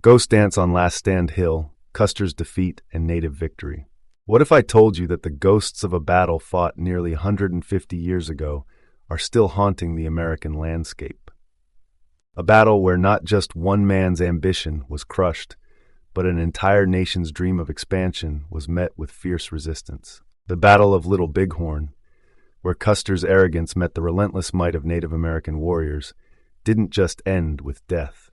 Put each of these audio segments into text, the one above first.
Ghost Dance on Last Stand Hill, Custer's Defeat and Native Victory. What if I told you that the ghosts of a battle fought nearly 150 years ago are still haunting the American landscape? A battle where not just one man's ambition was crushed, but an entire nation's dream of expansion was met with fierce resistance. The Battle of Little Bighorn, where Custer's arrogance met the relentless might of Native American warriors, didn't just end with death.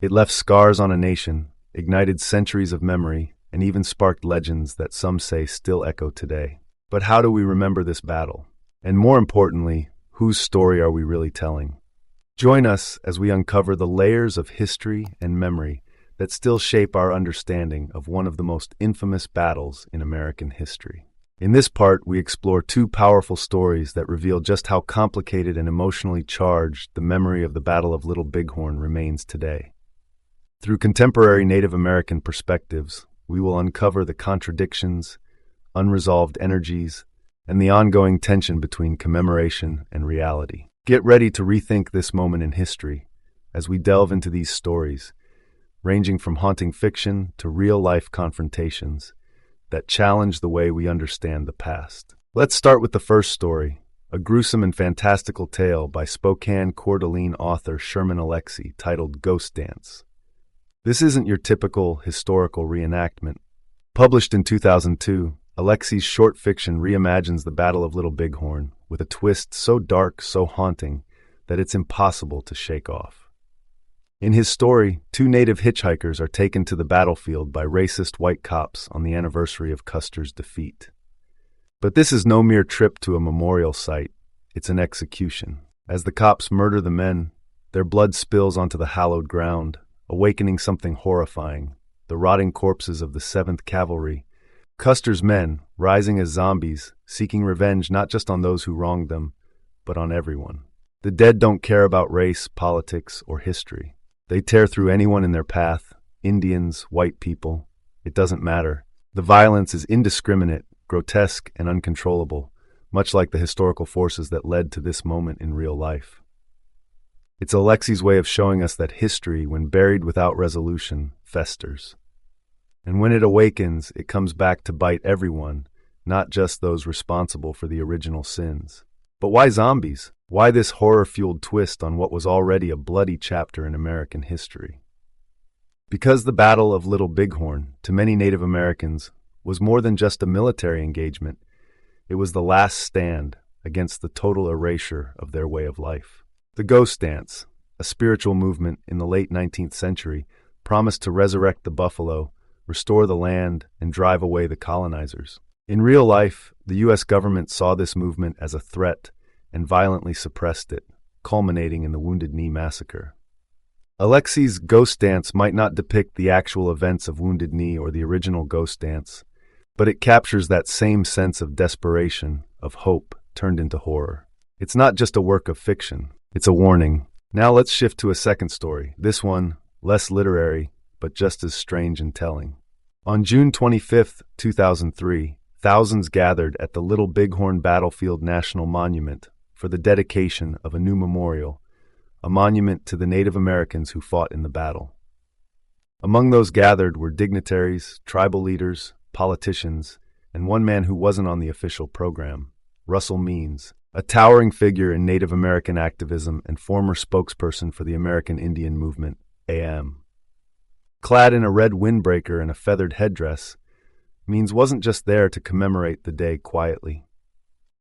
It left scars on a nation, ignited centuries of memory, and even sparked legends that some say still echo today. But how do we remember this battle? And more importantly, whose story are we really telling? Join us as we uncover the layers of history and memory that still shape our understanding of one of the most infamous battles in American history. In this part, we explore two powerful stories that reveal just how complicated and emotionally charged the memory of the Battle of Little Bighorn remains today. Through contemporary Native American perspectives, we will uncover the contradictions, unresolved energies, and the ongoing tension between commemoration and reality. Get ready to rethink this moment in history as we delve into these stories, ranging from haunting fiction to real-life confrontations that challenge the way we understand the past. Let's start with the first story, a gruesome and fantastical tale by Spokane Coeur d'Alene author Sherman Alexie titled Ghost Dance. This isn't your typical historical reenactment. Published in 2002, Alexie's short fiction reimagines the Battle of Little Bighorn with a twist so dark, so haunting, that it's impossible to shake off. In his story, two native hitchhikers are taken to the battlefield by racist white cops on the anniversary of Custer's defeat. But this is no mere trip to a memorial site, it's an execution. As the cops murder the men, their blood spills onto the hallowed ground, awakening something horrifying, the rotting corpses of the 7th Cavalry, Custer's men, rising as zombies, seeking revenge not just on those who wronged them, but on everyone. The dead don't care about race, politics, or history. They tear through anyone in their path, Indians, white people. It doesn't matter. The violence is indiscriminate, grotesque, and uncontrollable, much like the historical forces that led to this moment in real life. It's Alexie's way of showing us that history, when buried without resolution, festers. And when it awakens, it comes back to bite everyone, not just those responsible for the original sins. But why zombies? Why this horror-fueled twist on what was already a bloody chapter in American history? Because the Battle of Little Bighorn, to many Native Americans, was more than just a military engagement. It was the last stand against the total erasure of their way of life. The Ghost Dance, a spiritual movement in the late 19th century, promised to resurrect the buffalo, restore the land, and drive away the colonizers. In real life, the U.S. government saw this movement as a threat and violently suppressed it, culminating in the Wounded Knee Massacre. Alexie's Ghost Dance might not depict the actual events of Wounded Knee or the original Ghost Dance, but it captures that same sense of desperation, of hope, turned into horror. It's not just a work of fiction, it's a warning. Now let's shift to a second story, this one, less literary, but just as strange and telling. On June 25, 2003, thousands gathered at the Little Bighorn Battlefield National Monument for the dedication of a new memorial, a monument to the Native Americans who fought in the battle. Among those gathered were dignitaries, tribal leaders, politicians, and one man who wasn't on the official program, Russell Means, a towering figure in Native American activism and former spokesperson for the American Indian Movement, AM. Clad in a red windbreaker and a feathered headdress, Means wasn't just there to commemorate the day quietly.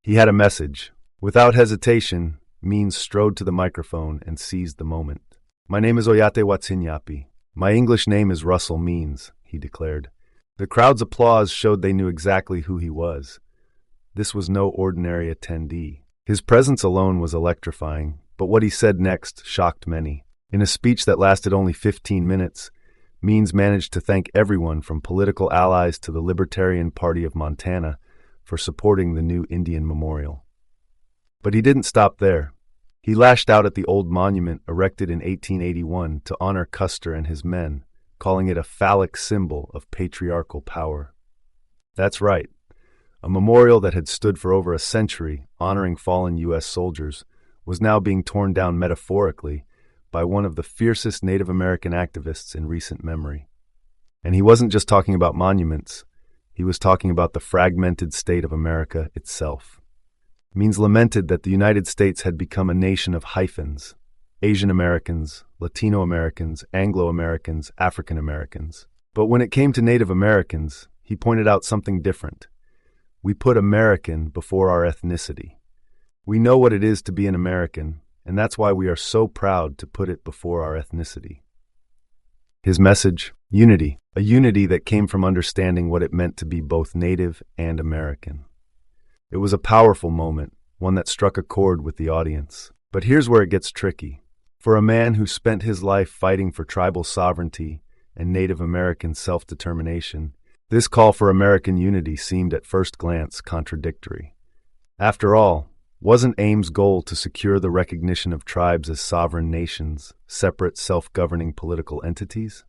He had a message. Without hesitation, Means strode to the microphone and seized the moment. "My name is Oyate Watsinyapi. My English name is Russell Means," he declared. The crowd's applause showed they knew exactly who he was. This was no ordinary attendee. His presence alone was electrifying, but what he said next shocked many. In a speech that lasted only 15 minutes, Means managed to thank everyone from political allies to the Libertarian Party of Montana for supporting the new Indian Memorial. But he didn't stop there. He lashed out at the old monument erected in 1881 to honor Custer and his men, calling it a phallic symbol of patriarchal power. That's right. A memorial that had stood for over a century, honoring fallen U.S. soldiers, was now being torn down metaphorically by one of the fiercest Native American activists in recent memory. And he wasn't just talking about monuments, he was talking about the fragmented state of America itself. Means lamented that the United States had become a nation of hyphens: Asian Americans, Latino Americans, Anglo Americans, African Americans. But when it came to Native Americans, he pointed out something different. We put American before our ethnicity. We know what it is to be an American, and that's why we are so proud to put it before our ethnicity. His message: unity, a unity that came from understanding what it meant to be both Native and American. It was a powerful moment, one that struck a chord with the audience. But here's where it gets tricky. For a man who spent his life fighting for tribal sovereignty and Native American self-determination, this call for American unity seemed at first glance contradictory. After all, wasn't AIM's goal to secure the recognition of tribes as sovereign nations, separate self-governing political entities?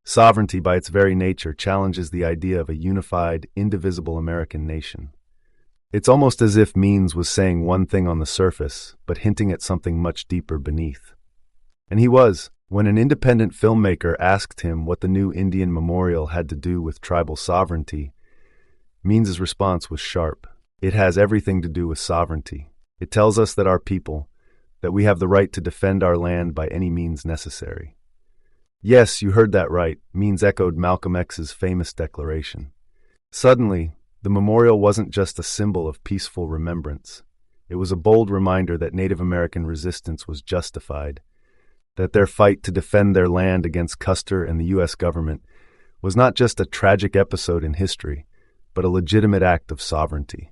Sovereignty, by its very nature, challenges the idea of a unified, indivisible American nation. It's almost as if Means was saying one thing on the surface, but hinting at something much deeper beneath. And he was, when an independent filmmaker asked him what the new Indian memorial had to do with tribal sovereignty. Means's response was sharp. It has everything to do with sovereignty. It tells us that our people, that we have the right to defend our land by any means necessary. Yes, you heard that right, Means echoed Malcolm X's famous declaration. Suddenly, the memorial wasn't just a symbol of peaceful remembrance. It was a bold reminder that Native American resistance was justified, that their fight to defend their land against Custer and the U.S. government was not just a tragic episode in history, but a legitimate act of sovereignty.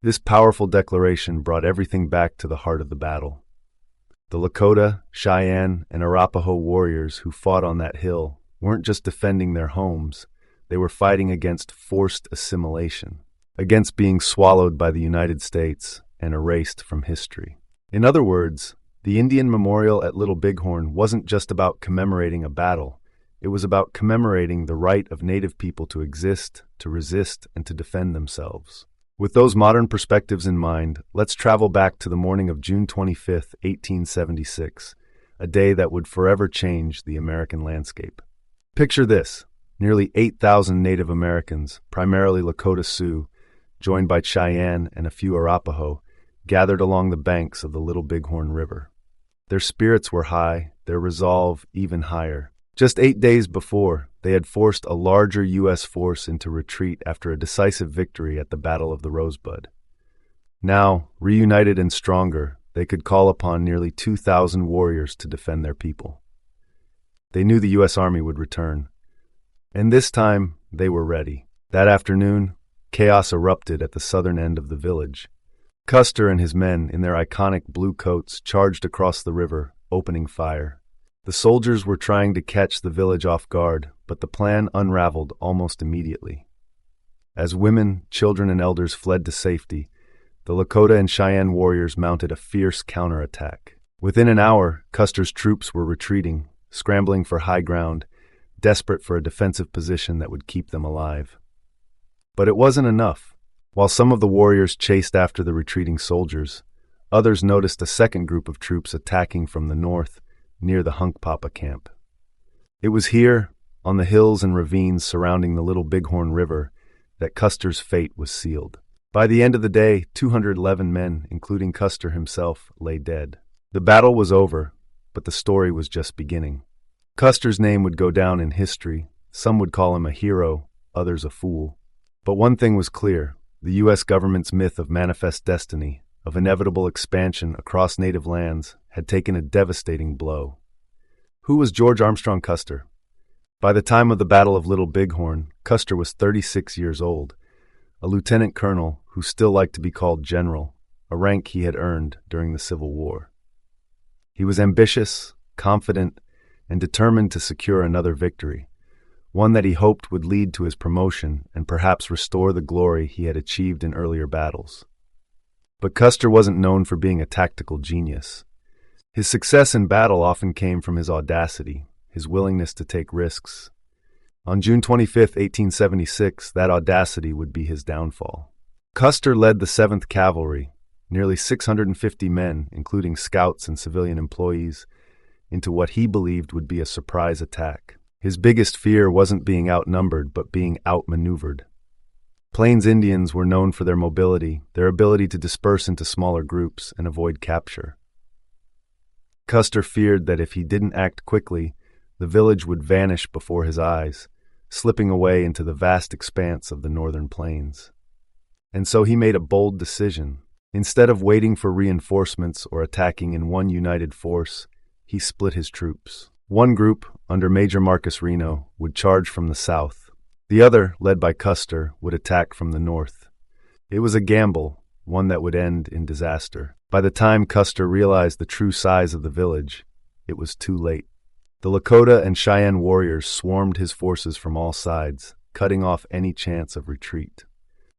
This powerful declaration brought everything back to the heart of the battle. The Lakota, Cheyenne, and Arapaho warriors who fought on that hill weren't just defending their homes, they were fighting against forced assimilation, against being swallowed by the United States and erased from history. In other words, the Indian Memorial at Little Bighorn wasn't just about commemorating a battle. It was about commemorating the right of Native people to exist, to resist, and to defend themselves. With those modern perspectives in mind, let's travel back to the morning of June 25, 1876, a day that would forever change the American landscape. Picture this: nearly 8,000 Native Americans, primarily Lakota Sioux, joined by Cheyenne and a few Arapaho, gathered along the banks of the Little Bighorn River. Their spirits were high, their resolve even higher. Just 8 days before, they had forced a larger U.S. force into retreat after a decisive victory at the Battle of the Rosebud. Now, reunited and stronger, they could call upon nearly 2,000 warriors to defend their people. They knew the U.S. Army would return. And this time, they were ready. That afternoon, chaos erupted at the southern end of the village. Custer and his men, in their iconic blue coats, charged across the river, opening fire. The soldiers were trying to catch the village off guard, but the plan unraveled almost immediately. As women, children, and elders fled to safety, the Lakota and Cheyenne warriors mounted a fierce counterattack. Within an hour, Custer's troops were retreating, scrambling for high ground, desperate for a defensive position that would keep them alive. But it wasn't enough. While some of the warriors chased after the retreating soldiers, others noticed a second group of troops attacking from the north, near the Hunkpapa camp. It was here, on the hills and ravines surrounding the Little Bighorn River, that Custer's fate was sealed. By the end of the day, 211 men, including Custer himself, lay dead. The battle was over, but the story was just beginning. Custer's name would go down in history. Some would call him a hero, others a fool. But one thing was clear: the U.S. government's myth of manifest destiny, of inevitable expansion across native lands, had taken a devastating blow. Who was George Armstrong Custer? By the time of the Battle of Little Bighorn, Custer was 36 years old, a lieutenant colonel who still liked to be called general, a rank he had earned during the Civil War. He was ambitious, confident, and determined to secure another victory, one that he hoped would lead to his promotion and perhaps restore the glory he had achieved in earlier battles. But Custer wasn't known for being a tactical genius. His success in battle often came from his audacity, his willingness to take risks. On June 25, 1876, that audacity would be his downfall. Custer led the 7th Cavalry, nearly 650 men, including scouts and civilian employees, into what he believed would be a surprise attack. His biggest fear wasn't being outnumbered, but being outmaneuvered. Plains Indians were known for their mobility, their ability to disperse into smaller groups and avoid capture. Custer feared that if he didn't act quickly, the village would vanish before his eyes, slipping away into the vast expanse of the northern plains. And so he made a bold decision. Instead of waiting for reinforcements or attacking in one united force, he split his troops. One group, under Major Marcus Reno, would charge from the south. The other, led by Custer, would attack from the north. It was a gamble, one that would end in disaster. By the time Custer realized the true size of the village, it was too late. The Lakota and Cheyenne warriors swarmed his forces from all sides, cutting off any chance of retreat.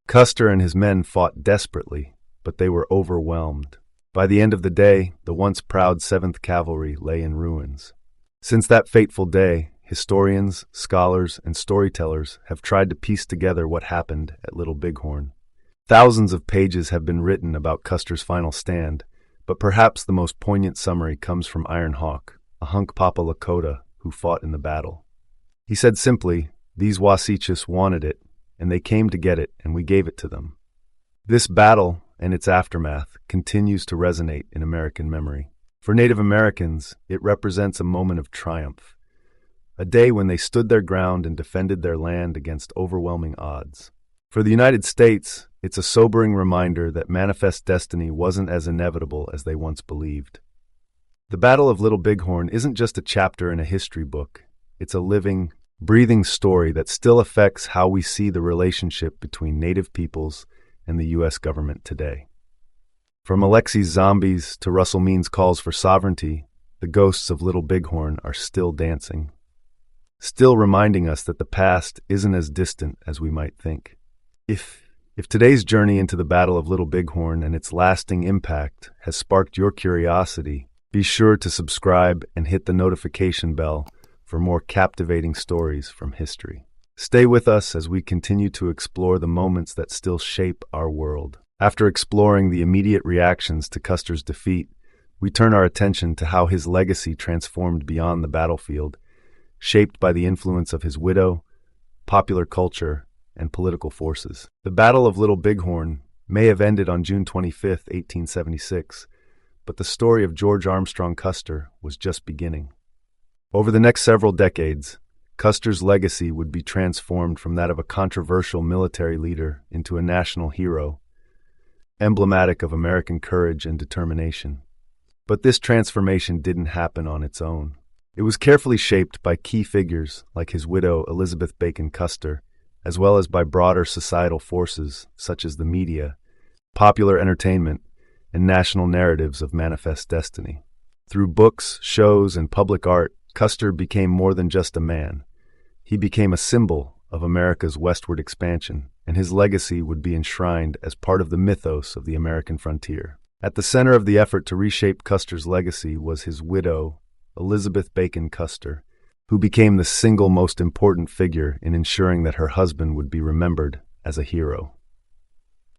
Custer and his men fought desperately, but they were overwhelmed. By the end of the day, the once proud 7th Cavalry lay in ruins. Since that fateful day, historians, scholars, and storytellers have tried to piece together what happened at Little Bighorn. Thousands of pages have been written about Custer's final stand, but perhaps the most poignant summary comes from Iron Hawk, a Hunkpapa Lakota who fought in the battle. He said simply, "These Wasatchis wanted it, and they came to get it, and we gave it to them." This battle and its aftermath continues to resonate in American memory. For Native Americans, it represents a moment of triumph, a day when they stood their ground and defended their land against overwhelming odds. For the United States, it's a sobering reminder that manifest destiny wasn't as inevitable as they once believed. The Battle of Little Bighorn isn't just a chapter in a history book. It's a living, breathing story that still affects how we see the relationship between Native peoples and the U.S. government today. From Alexei's zombies to Russell Means' calls for sovereignty, the ghosts of Little Bighorn are still dancing, still reminding us that the past isn't as distant as we might think. If today's journey into the Battle of Little Bighorn and its lasting impact has sparked your curiosity, be sure to subscribe and hit the notification bell for more captivating stories from history. Stay with us as we continue to explore the moments that still shape our world. After exploring the immediate reactions to Custer's defeat, we turn our attention to how his legacy transformed beyond the battlefield, shaped by the influence of his widow, popular culture, and political forces. The Battle of Little Bighorn may have ended on June 25, 1876, but the story of George Armstrong Custer was just beginning. Over the next several decades, Custer's legacy would be transformed from that of a controversial military leader into a national hero, emblematic of American courage and determination. But this transformation didn't happen on its own. It was carefully shaped by key figures like his widow Elizabeth Bacon Custer, as well as by broader societal forces such as the media, popular entertainment, and national narratives of manifest destiny. Through books, shows, and public art, Custer became more than just a man. He became a symbol of America's westward expansion, and his legacy would be enshrined as part of the mythos of the American frontier. At the center of the effort to reshape Custer's legacy was his widow, Elizabeth Bacon Custer, who became the single most important figure in ensuring that her husband would be remembered as a hero.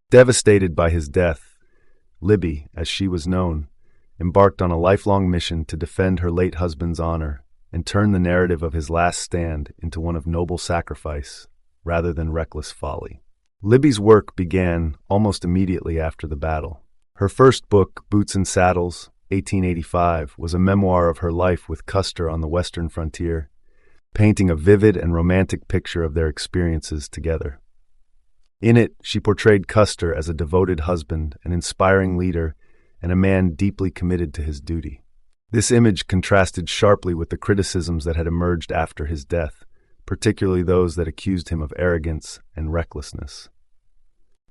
Devastated by his death, Libby, as she was known, embarked on a lifelong mission to defend her late husband's honor and turn the narrative of his last stand into one of noble sacrifice rather than reckless folly. Libby's work began almost immediately after the battle. Her first book, Boots and Saddles, 1885, was a memoir of her life with Custer on the western frontier, painting a vivid and romantic picture of their experiences together. In it, she portrayed Custer as a devoted husband, an inspiring leader, and a man deeply committed to his duty. This image contrasted sharply with the criticisms that had emerged after his death, particularly those that accused him of arrogance and recklessness.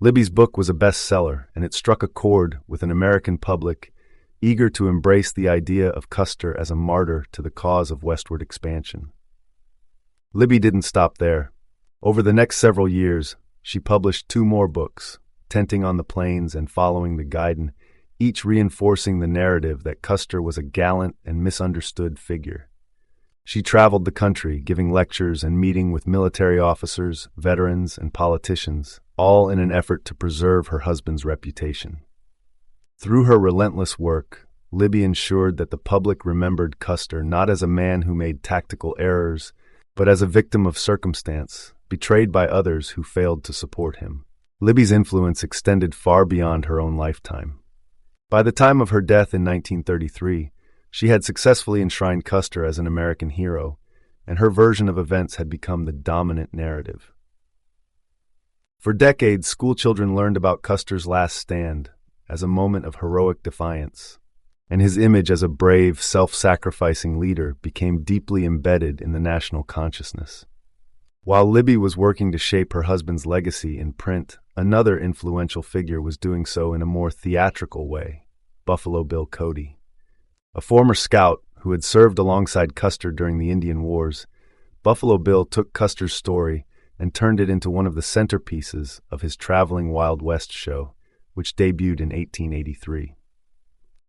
Libby's book was a bestseller, and it struck a chord with an American public eager to embrace the idea of Custer as a martyr to the cause of westward expansion. Libby didn't stop there. Over the next several years, she published 2 more books, Tenting on the Plains and Following the Guidon, each reinforcing the narrative that Custer was a gallant and misunderstood figure. She traveled the country, giving lectures and meeting with military officers, veterans, and politicians, all in an effort to preserve her husband's reputation. Through her relentless work, Libby ensured that the public remembered Custer not as a man who made tactical errors, but as a victim of circumstance, betrayed by others who failed to support him. Libby's influence extended far beyond her own lifetime. By the time of her death in 1933, she had successfully enshrined Custer as an American hero, and her version of events had become the dominant narrative. For decades, schoolchildren learned about Custer's last stand as a moment of heroic defiance, and his image as a brave, self-sacrificing leader became deeply embedded in the national consciousness. While Libby was working to shape her husband's legacy in print, another influential figure was doing so in a more theatrical way: Buffalo Bill Cody. A former scout who had served alongside Custer during the Indian Wars, Buffalo Bill took Custer's story and turned it into one of the centerpieces of his traveling Wild West show, which debuted in 1883.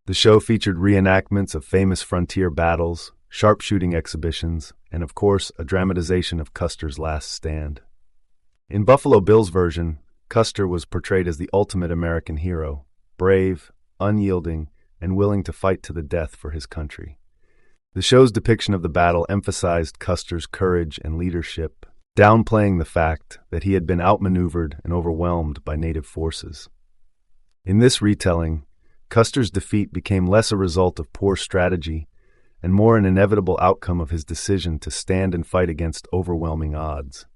The show featured reenactments of famous frontier battles, sharpshooting exhibitions, and of course, a dramatization of Custer's last stand. In Buffalo Bill's version, Custer was portrayed as the ultimate American hero, brave, unyielding, and willing to fight to the death for his country. The show's depiction of the battle emphasized Custer's courage and leadership, downplaying the fact that he had been outmaneuvered and overwhelmed by native forces. In this retelling, Custer's defeat became less a result of poor strategy and more an inevitable outcome of his decision to stand and fight against overwhelming odds.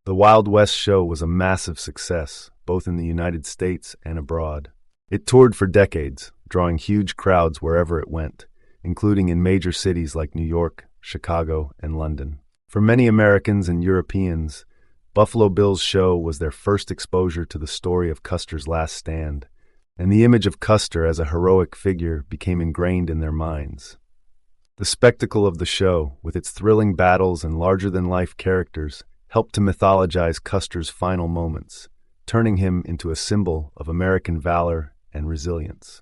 The Wild West show was a massive success, both in the United States and abroad. It toured for decades, drawing huge crowds wherever it went, including in major cities like New York, Chicago, and London. For many Americans and Europeans, Buffalo Bill's show was their first exposure to the story of Custer's last stand, and the image of Custer as a heroic figure became ingrained in their minds. The spectacle of the show, with its thrilling battles and larger-than-life characters, helped to mythologize Custer's final moments, turning him into a symbol of American valor and resilience.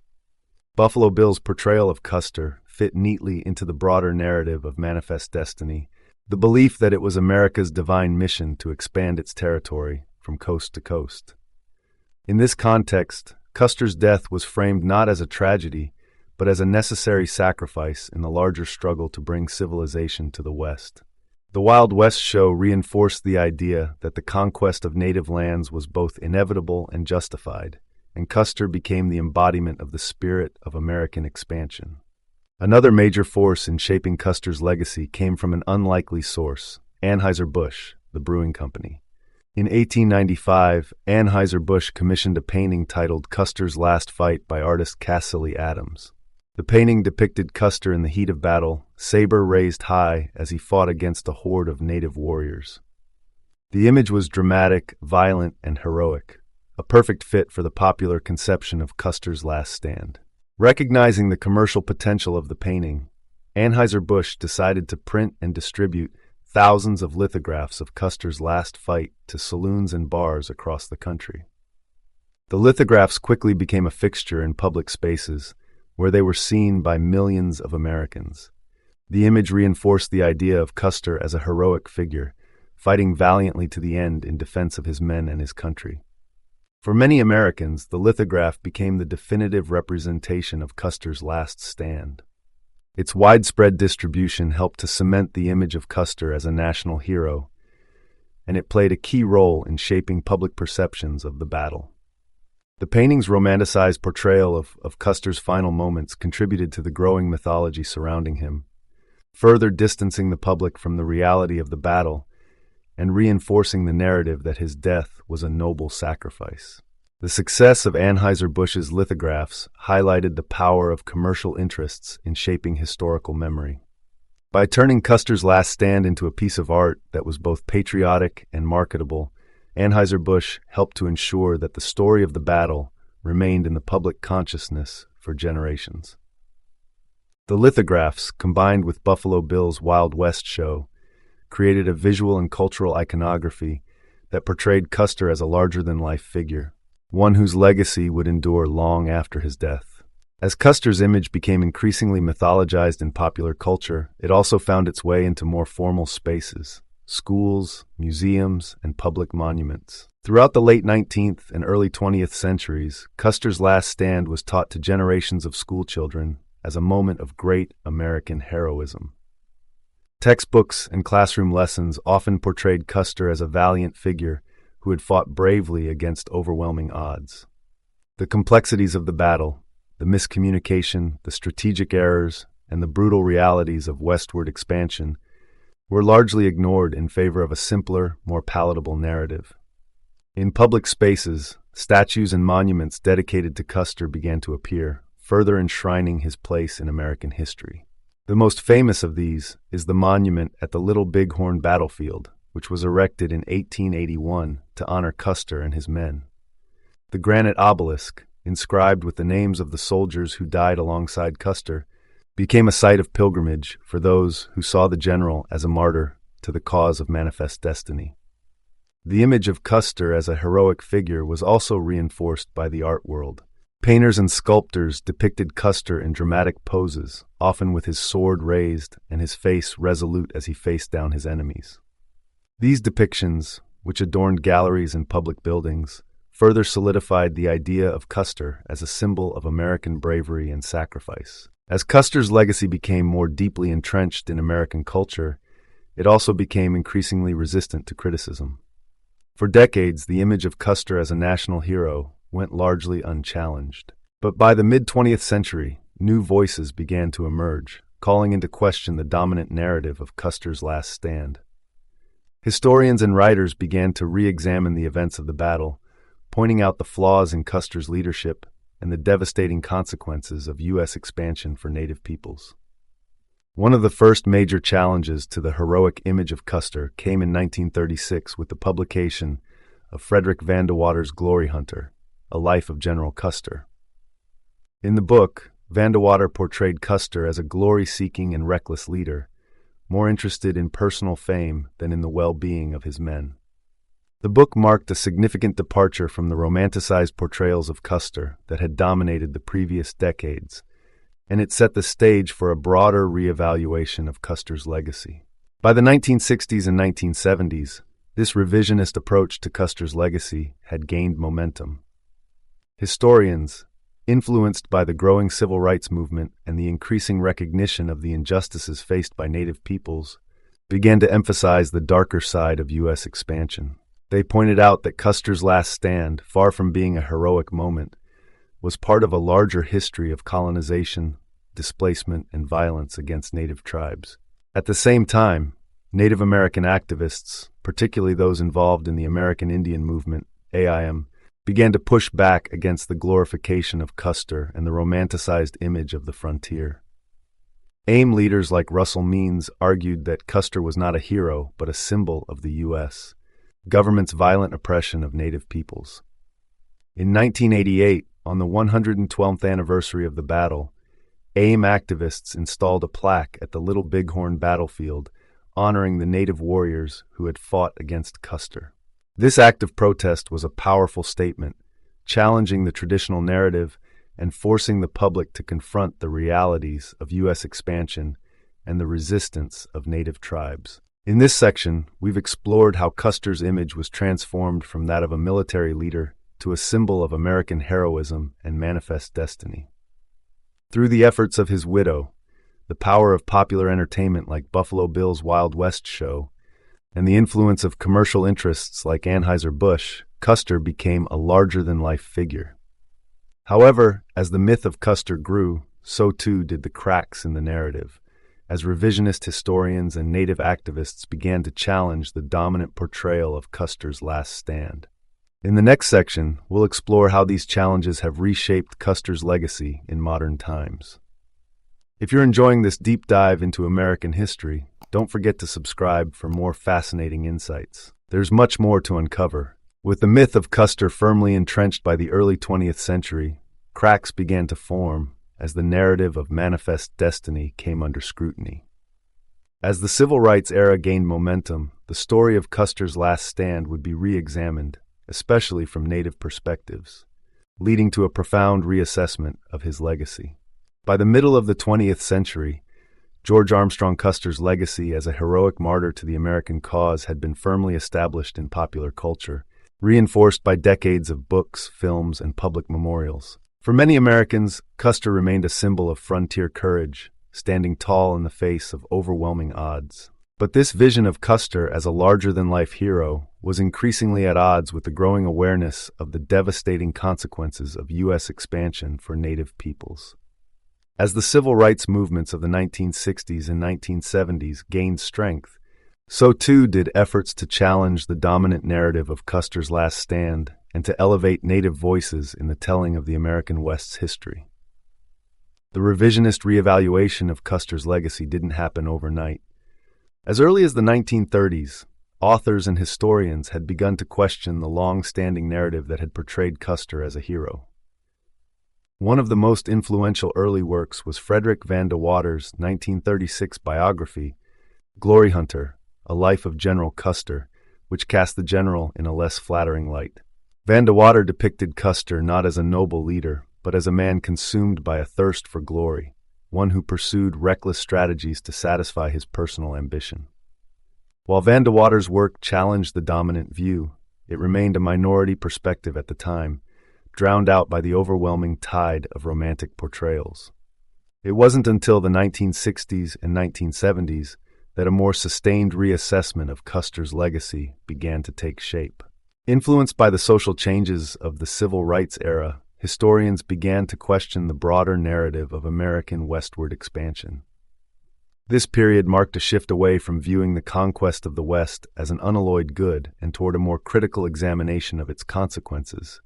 Buffalo Bill's portrayal of Custer fit neatly into the broader narrative of Manifest Destiny, the belief that it was America's divine mission to expand its territory from coast to coast. In this context, Custer's death was framed not as a tragedy, but as a necessary sacrifice in the larger struggle to bring civilization to the West. The Wild West show reinforced the idea that the conquest of native lands was both inevitable and justified, and Custer became the embodiment of the spirit of American expansion. Another major force in shaping Custer's legacy came from an unlikely source: Anheuser-Busch, the brewing company. In 1895, Anheuser-Busch commissioned a painting titled Custer's Last Fight by artist Cassilis Adams. The painting depicted Custer in the heat of battle, saber raised high as he fought against a horde of native warriors. The image was dramatic, violent, and heroic, a perfect fit for the popular conception of Custer's last stand. Recognizing the commercial potential of the painting, Anheuser-Busch decided to print and distribute thousands of lithographs of Custer's last fight to saloons and bars across the country. The lithographs quickly became a fixture in public spaces, where they were seen by millions of Americans. The image reinforced the idea of Custer as a heroic figure, fighting valiantly to the end in defense of his men and his country. For many Americans, the lithograph became the definitive representation of Custer's last stand. Its widespread distribution helped to cement the image of Custer as a national hero, and it played a key role in shaping public perceptions of the battle. The painting's romanticized portrayal of Custer's final moments contributed to the growing mythology surrounding him, further distancing the public from the reality of the battle and reinforcing the narrative that his death was a noble sacrifice. The success of Anheuser-Busch's lithographs highlighted the power of commercial interests in shaping historical memory. By turning Custer's last stand into a piece of art that was both patriotic and marketable, Anheuser-Busch helped to ensure that the story of the battle remained in the public consciousness for generations. The lithographs, combined with Buffalo Bill's Wild West show, created a visual and cultural iconography that portrayed Custer as a larger-than-life figure, one whose legacy would endure long after his death. As Custer's image became increasingly mythologized in popular culture, it also found its way into more formal spaces: schools, museums, and public monuments. Throughout the late 19th and early 20th centuries, Custer's last stand was taught to generations of schoolchildren as a moment of great American heroism. Textbooks and classroom lessons often portrayed Custer as a valiant figure who had fought bravely against overwhelming odds. The complexities of the battle, the miscommunication, the strategic errors, and the brutal realities of westward expansion were largely ignored in favor of a simpler, more palatable narrative. In public spaces, statues and monuments dedicated to Custer began to appear, further enshrining his place in American history. The most famous of these is the monument at the Little Bighorn battlefield, which was erected in 1881 to honor Custer and his men. The granite obelisk, inscribed with the names of the soldiers who died alongside Custer, became a site of pilgrimage for those who saw the general as a martyr to the cause of manifest destiny. The image of Custer as a heroic figure was also reinforced by the art world. Painters and sculptors depicted Custer in dramatic poses, often with his sword raised and his face resolute as he faced down his enemies. These depictions, which adorned galleries and public buildings, further solidified the idea of Custer as a symbol of American bravery and sacrifice. As Custer's legacy became more deeply entrenched in American culture, it also became increasingly resistant to criticism. For decades, the image of Custer as a national hero went largely unchallenged. But by the mid-20th century, new voices began to emerge, calling into question the dominant narrative of Custer's last stand. Historians and writers began to re-examine the events of the battle, pointing out the flaws in Custer's leadership and the devastating consequences of U.S. expansion for Native peoples. One of the first major challenges to the heroic image of Custer came in 1936 with the publication of Frederick Vandewater's Glory Hunter, A Life of General Custer. In the book, Vandewater portrayed Custer as a glory-seeking and reckless leader, more interested in personal fame than in the well-being of his men. The book marked a significant departure from the romanticized portrayals of Custer that had dominated the previous decades, and it set the stage for a broader reevaluation of Custer's legacy. By the 1960s and 1970s, this revisionist approach to Custer's legacy had gained momentum. Historians, influenced by the growing civil rights movement and the increasing recognition of the injustices faced by Native peoples, began to emphasize the darker side of U.S. expansion. They pointed out that Custer's last stand, far from being a heroic moment, was part of a larger history of colonization, displacement, and violence against Native tribes. At the same time, Native American activists, particularly those involved in the American Indian Movement, AIM, began to push back against the glorification of Custer and the romanticized image of the frontier. AIM leaders like Russell Means argued that Custer was not a hero but a symbol of the U.S. government's violent oppression of Native peoples. In 1988, on the 112th anniversary of the battle, AIM activists installed a plaque at the Little Bighorn battlefield honoring the Native warriors who had fought against Custer. This act of protest was a powerful statement, challenging the traditional narrative and forcing the public to confront the realities of U.S. expansion and the resistance of Native tribes. In this section, we've explored how Custer's image was transformed from that of a military leader to a symbol of American heroism and manifest destiny. Through the efforts of his widow, the power of popular entertainment like Buffalo Bill's Wild West show, and the influence of commercial interests like Anheuser-Busch, Custer became a larger-than-life figure. However, as the myth of Custer grew, so too did the cracks in the narrative, as revisionist historians and Native activists began to challenge the dominant portrayal of Custer's last stand. In the next section, we'll explore how these challenges have reshaped Custer's legacy in modern times. If you're enjoying this deep dive into American history, don't forget to subscribe for more fascinating insights. There's much more to uncover. With the myth of Custer firmly entrenched by the early 20th century, cracks began to form as the narrative of manifest destiny came under scrutiny. As the civil rights era gained momentum, the story of Custer's last stand would be re-examined, especially from Native perspectives, leading to a profound reassessment of his legacy. By the middle of the 20th century, George Armstrong Custer's legacy as a heroic martyr to the American cause had been firmly established in popular culture, reinforced by decades of books, films, and public memorials. For many Americans, Custer remained a symbol of frontier courage, standing tall in the face of overwhelming odds. But this vision of Custer as a larger-than-life hero was increasingly at odds with the growing awareness of the devastating consequences of U.S. expansion for Native peoples. As the civil rights movements of the 1960s and 1970s gained strength, so too did efforts to challenge the dominant narrative of Custer's last stand and to elevate Native voices in the telling of the American West's history. The revisionist reevaluation of Custer's legacy didn't happen overnight. As early as the 1930s, authors and historians had begun to question the long-standing narrative that had portrayed Custer as a hero. One of the most influential early works was Frederick Van de Water's 1936 biography, Glory Hunter, A Life of General Custer, which cast the general in a less flattering light. Van de Water depicted Custer not as a noble leader, but as a man consumed by a thirst for glory, one who pursued reckless strategies to satisfy his personal ambition. While Van de Water's work challenged the dominant view, it remained a minority perspective at the time, drowned out by the overwhelming tide of romantic portrayals. It wasn't until the 1960s and 1970s that a more sustained reassessment of Custer's legacy began to take shape. Influenced by the social changes of the civil rights era, historians began to question the broader narrative of American westward expansion. This period marked a shift away from viewing the conquest of the West as an unalloyed good and toward a more critical examination of its consequences,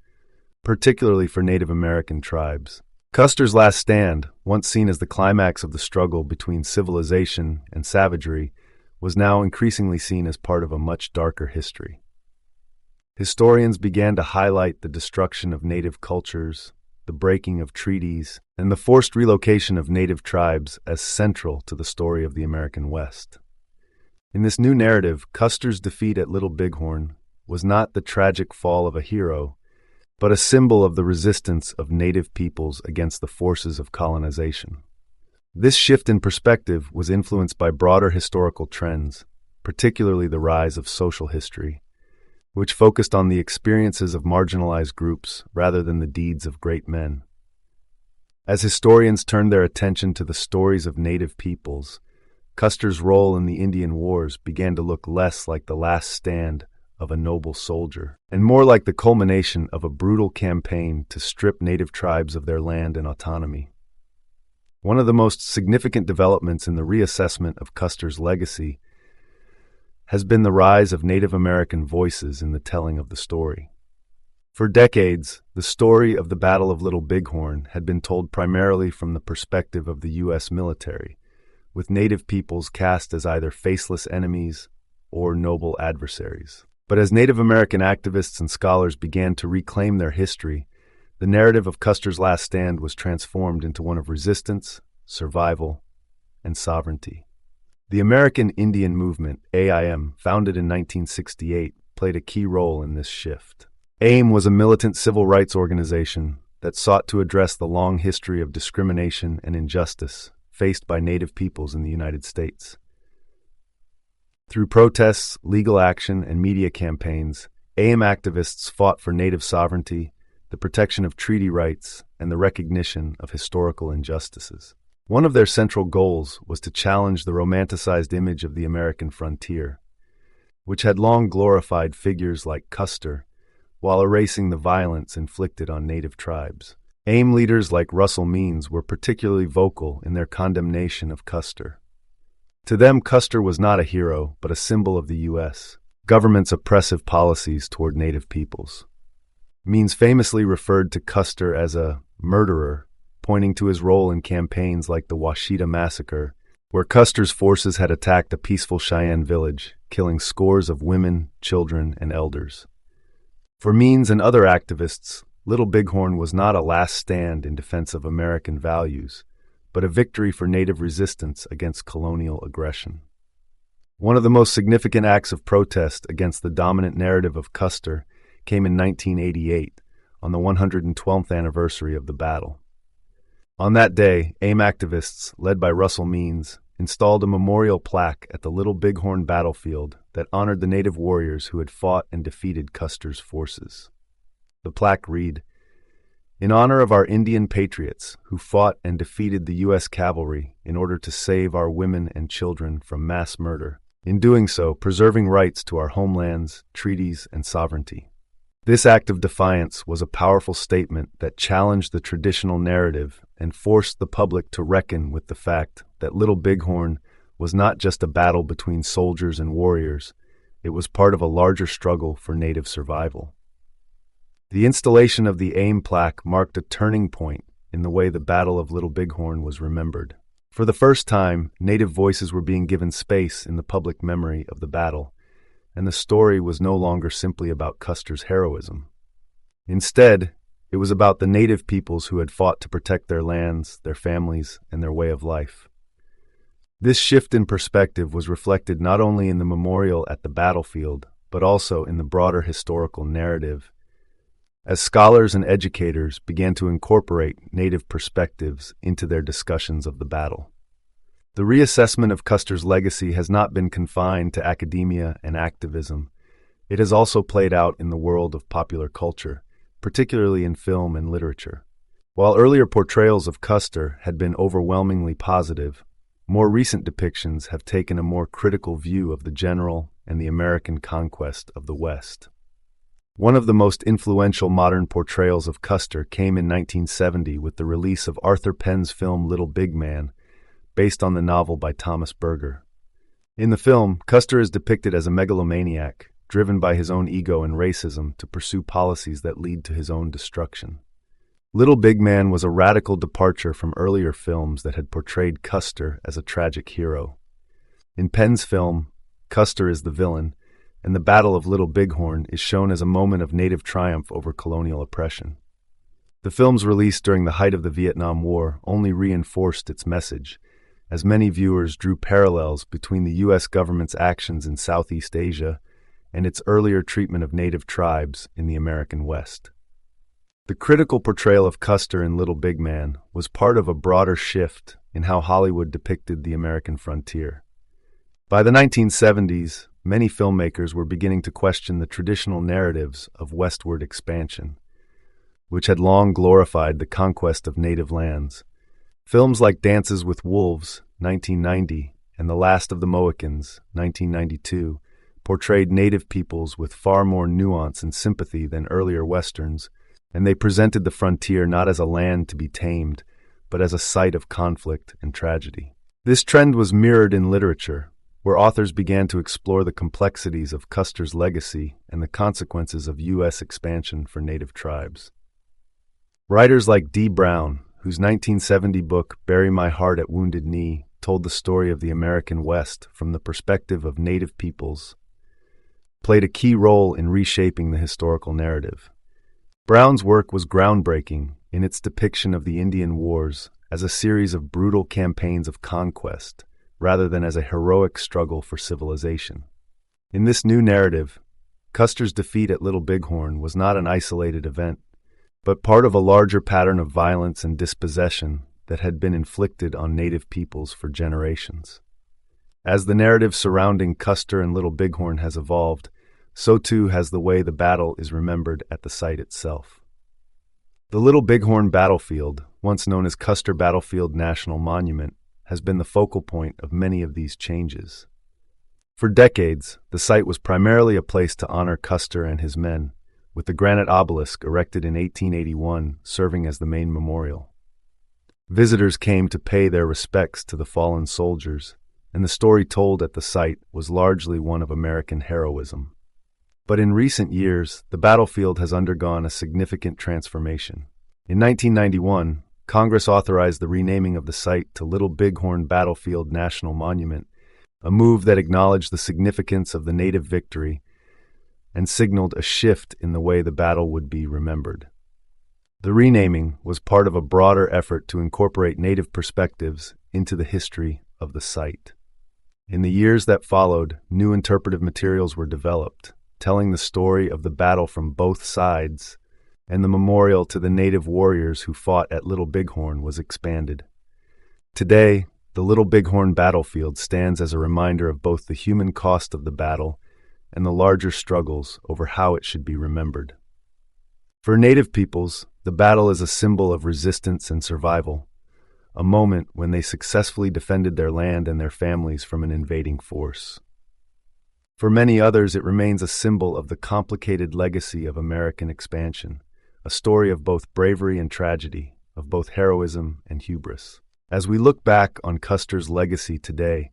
particularly for Native American tribes. Custer's last stand, once seen as the climax of the struggle between civilization and savagery, was now increasingly seen as part of a much darker history. Historians began to highlight the destruction of native cultures, the breaking of treaties, and the forced relocation of native tribes as central to the story of the American West. In this new narrative, Custer's defeat at Little Bighorn was not the tragic fall of a hero, but a symbol of the resistance of native peoples against the forces of colonization. This shift in perspective was influenced by broader historical trends, particularly the rise of social history, which focused on the experiences of marginalized groups rather than the deeds of great men. As historians turned their attention to the stories of native peoples, Custer's role in the Indian Wars began to look less like the last stand of a noble soldier, and more like the culmination of a brutal campaign to strip native tribes of their land and autonomy. One of the most significant developments in the reassessment of Custer's legacy has been the rise of Native American voices in the telling of the story. For decades, the story of the Battle of Little Bighorn had been told primarily from the perspective of the U.S. military, with Native peoples cast as either faceless enemies or noble adversaries. But as Native American activists and scholars began to reclaim their history, the narrative of Custer's last stand was transformed into one of resistance, survival, and sovereignty. The American Indian Movement, AIM, founded in 1968, played a key role in this shift. AIM was a militant civil rights organization that sought to address the long history of discrimination and injustice faced by Native peoples in the United States. Through protests, legal action, and media campaigns, AIM activists fought for Native sovereignty, the protection of treaty rights, and the recognition of historical injustices. One of their central goals was to challenge the romanticized image of the American frontier, which had long glorified figures like Custer, while erasing the violence inflicted on Native tribes. AIM leaders like Russell Means were particularly vocal in their condemnation of Custer. To them, Custer was not a hero, but a symbol of the U.S. government's oppressive policies toward Native peoples. Means famously referred to Custer as a murderer, pointing to his role in campaigns like the Washita Massacre, where Custer's forces had attacked a peaceful Cheyenne village, killing scores of women, children, and elders. For Means and other activists, Little Bighorn was not a last stand in defense of American values, but a victory for Native resistance against colonial aggression. One of the most significant acts of protest against the dominant narrative of Custer came in 1988, on the 112th anniversary of the battle. On that day, AIM activists, led by Russell Means, installed a memorial plaque at the Little Bighorn battlefield that honored the Native warriors who had fought and defeated Custer's forces. The plaque read, in honor of our Indian patriots who fought and defeated the U.S. cavalry in order to save our women and children from mass murder, in doing so preserving rights to our homelands, treaties, and sovereignty. This act of defiance was a powerful statement that challenged the traditional narrative and forced the public to reckon with the fact that Little Bighorn was not just a battle between soldiers and warriors, it was part of a larger struggle for Native survival. The installation of the AIM plaque marked a turning point in the way the Battle of Little Bighorn was remembered. For the first time, Native voices were being given space in the public memory of the battle, and the story was no longer simply about Custer's heroism. Instead, it was about the Native peoples who had fought to protect their lands, their families, and their way of life. This shift in perspective was reflected not only in the memorial at the battlefield, but also in the broader historical narrative, as scholars and educators began to incorporate Native perspectives into their discussions of the battle. The reassessment of Custer's legacy has not been confined to academia and activism. It has also played out in the world of popular culture, particularly in film and literature. While earlier portrayals of Custer had been overwhelmingly positive, more recent depictions have taken a more critical view of the general and the American conquest of the West. One of the most influential modern portrayals of Custer came in 1970 with the release of Arthur Penn's film Little Big Man, based on the novel by Thomas Berger. In the film, Custer is depicted as a megalomaniac, driven by his own ego and racism to pursue policies that lead to his own destruction. Little Big Man was a radical departure from earlier films that had portrayed Custer as a tragic hero. In Penn's film, Custer is the villain, and the Battle of Little Bighorn is shown as a moment of Native triumph over colonial oppression. The film's release during the height of the Vietnam War only reinforced its message, as many viewers drew parallels between the U.S. government's actions in Southeast Asia and its earlier treatment of Native tribes in the American West. The critical portrayal of Custer in Little Big Man was part of a broader shift in how Hollywood depicted the American frontier. By the 1970s, many filmmakers were beginning to question the traditional narratives of westward expansion, which had long glorified the conquest of native lands. Films like Dances with Wolves, 1990, and The Last of the Mohicans, 1992, portrayed Native peoples with far more nuance and sympathy than earlier westerns, and they presented the frontier not as a land to be tamed, but as a site of conflict and tragedy. This trend was mirrored in literature, where authors began to explore the complexities of Custer's legacy and the consequences of U.S. expansion for Native tribes. Writers like D. Brown, whose 1970 book Bury My Heart at Wounded Knee told the story of the American West from the perspective of Native peoples, played a key role in reshaping the historical narrative. Brown's work was groundbreaking in its depiction of the Indian Wars as a series of brutal campaigns of conquest, rather than as a heroic struggle for civilization. In this new narrative, Custer's defeat at Little Bighorn was not an isolated event, but part of a larger pattern of violence and dispossession that had been inflicted on Native peoples for generations. As the narrative surrounding Custer and Little Bighorn has evolved, so too has the way the battle is remembered at the site itself. The Little Bighorn battlefield, once known as Custer Battlefield National Monument, has been the focal point of many of these changes. For decades, the site was primarily a place to honor Custer and his men, with the granite obelisk erected in 1881 serving as the main memorial. Visitors came to pay their respects to the fallen soldiers, and the story told at the site was largely one of American heroism. But in recent years, the battlefield has undergone a significant transformation. In 1991, Congress authorized the renaming of the site to Little Bighorn Battlefield National Monument, a move that acknowledged the significance of the Native victory and signaled a shift in the way the battle would be remembered. The renaming was part of a broader effort to incorporate Native perspectives into the history of the site. In the years that followed, new interpretive materials were developed, telling the story of the battle from both sides, and the memorial to the Native warriors who fought at Little Bighorn was expanded. Today, the Little Bighorn battlefield stands as a reminder of both the human cost of the battle and the larger struggles over how it should be remembered. For Native peoples, The battle is a symbol of resistance and survival, a moment when they successfully defended their land and their families from an invading force. For many others, it remains a symbol of the complicated legacy of American expansion, a story of both bravery and tragedy, of both heroism and hubris. As we look back on Custer's legacy today,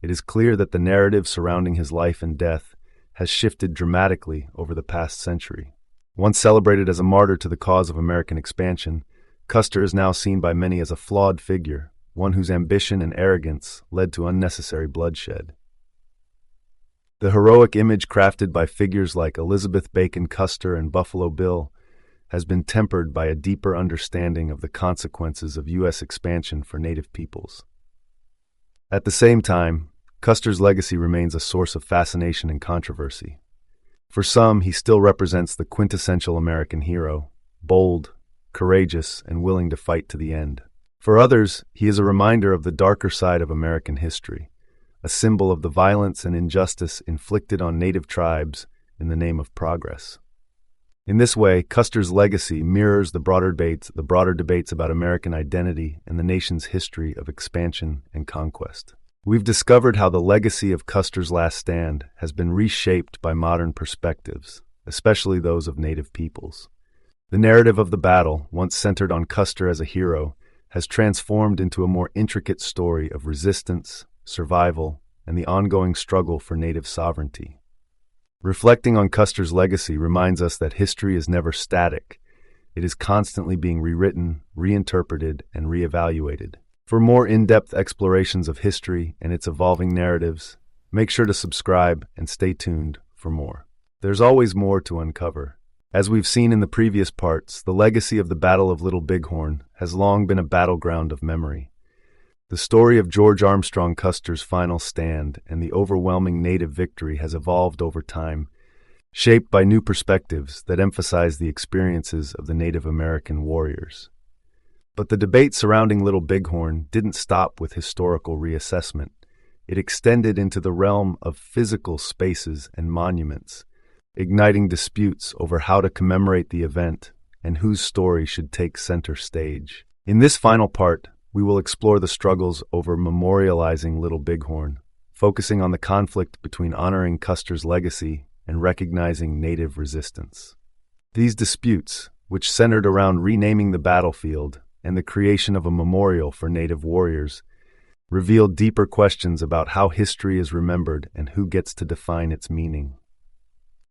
it is clear that the narrative surrounding his life and death has shifted dramatically over the past century. Once celebrated as a martyr to the cause of American expansion, Custer is now seen by many as a flawed figure, one whose ambition and arrogance led to unnecessary bloodshed. The heroic image crafted by figures like Elizabeth Bacon Custer and Buffalo Bill has been tempered by a deeper understanding of the consequences of U.S. expansion for Native peoples. At the same time, Custer's legacy remains a source of fascination and controversy. For some, he still represents the quintessential American hero, bold, courageous, and willing to fight to the end. For others, he is a reminder of the darker side of American history, a symbol of the violence and injustice inflicted on Native tribes in the name of progress. In this way, Custer's legacy mirrors the broader debates about American identity and the nation's history of expansion and conquest. We've discovered how the legacy of Custer's last stand has been reshaped by modern perspectives, especially those of Native peoples. The narrative of the battle, once centered on Custer as a hero, has transformed into a more intricate story of resistance, survival, and the ongoing struggle for Native sovereignty. Reflecting on Custer's legacy reminds us that history is never static. It is constantly being rewritten, reinterpreted, and reevaluated. For more in-depth explorations of history and its evolving narratives, make sure to subscribe and stay tuned for more. There's always more to uncover. As we've seen in the previous parts, the legacy of the Battle of Little Bighorn has long been a battleground of memory. The story of George Armstrong Custer's final stand and the overwhelming Native victory has evolved over time, shaped by new perspectives that emphasize the experiences of the Native American warriors. But the debate surrounding Little Bighorn didn't stop with historical reassessment. It extended into the realm of physical spaces and monuments, igniting disputes over how to commemorate the event and whose story should take center stage. In this final part, we will explore the struggles over memorializing Little Bighorn, focusing on the conflict between honoring Custer's legacy and recognizing Native resistance. These disputes, which centered around renaming the battlefield and the creation of a memorial for Native warriors, revealed deeper questions about how history is remembered and who gets to define its meaning.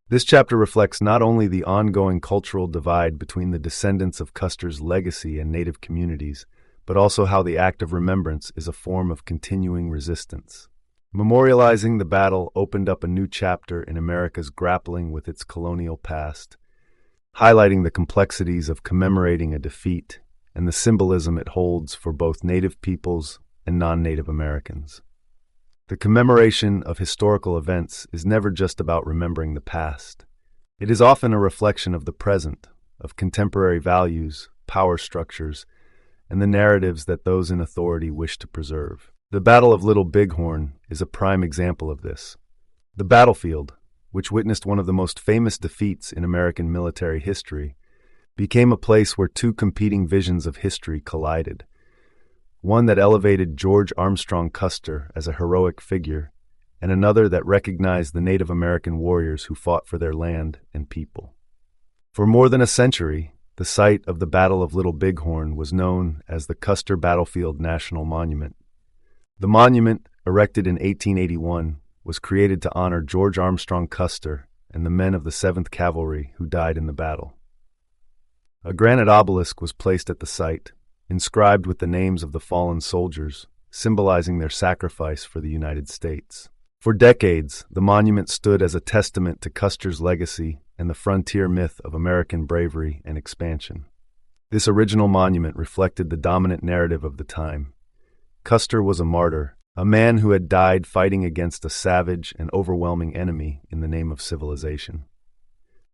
This chapter reflects not only the ongoing cultural divide between the descendants of Custer's legacy and Native communities, but also how the act of remembrance is a form of continuing resistance. Memorializing the battle opened up a new chapter in America's grappling with its colonial past, highlighting the complexities of commemorating a defeat and the symbolism it holds for both Native peoples and non-Native Americans. The commemoration of historical events is never just about remembering the past. It is often a reflection of the present, of contemporary values, power structures, and the narratives that those in authority wish to preserve. The Battle of Little Bighorn is a prime example of this. The battlefield, which witnessed one of the most famous defeats in American military history, became a place where two competing visions of history collided. One that elevated George Armstrong Custer as a heroic figure, and another that recognized the Native American warriors who fought for their land and people. For more than a century, the site of the Battle of Little Bighorn was known as the Custer Battlefield National Monument. The monument, erected in 1881, was created to honor George Armstrong Custer and the men of the 7th Cavalry who died in the battle. A granite obelisk was placed at the site, inscribed with the names of the fallen soldiers, symbolizing their sacrifice for the United States. For decades, the monument stood as a testament to Custer's legacy and the frontier myth of American bravery and expansion. This original monument reflected the dominant narrative of the time. Custer was a martyr, a man who had died fighting against a savage and overwhelming enemy in the name of civilization.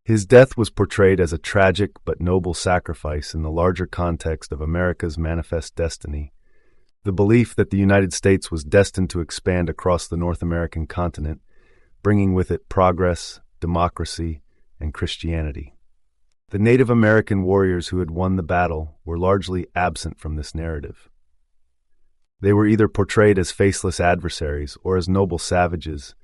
His death was portrayed as a tragic but noble sacrifice in the larger context of America's manifest destiny, the belief that the United States was destined to expand across the North American continent, bringing with it progress, democracy, and Christianity. The Native American warriors who had won the battle were largely absent from this narrative. They were either portrayed as faceless adversaries or as noble savages,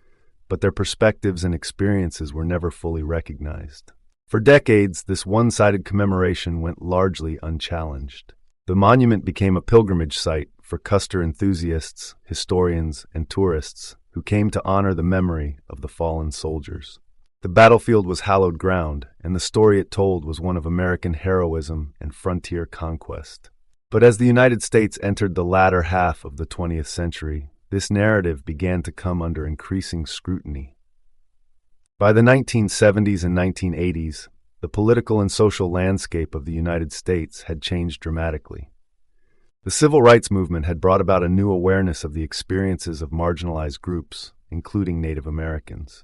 but their perspectives and experiences were never fully recognized. For decades, this one-sided commemoration went largely unchallenged. The monument became a pilgrimage site for Custer enthusiasts, historians, and tourists who came to honor the memory of the fallen soldiers. The battlefield was hallowed ground, and the story it told was one of American heroism and frontier conquest. But as the United States entered the latter half of the 20th century, this narrative began to come under increasing scrutiny. By the 1970s and 1980s, the political and social landscape of the United States had changed dramatically. The civil rights movement had brought about a new awareness of the experiences of marginalized groups, including Native Americans.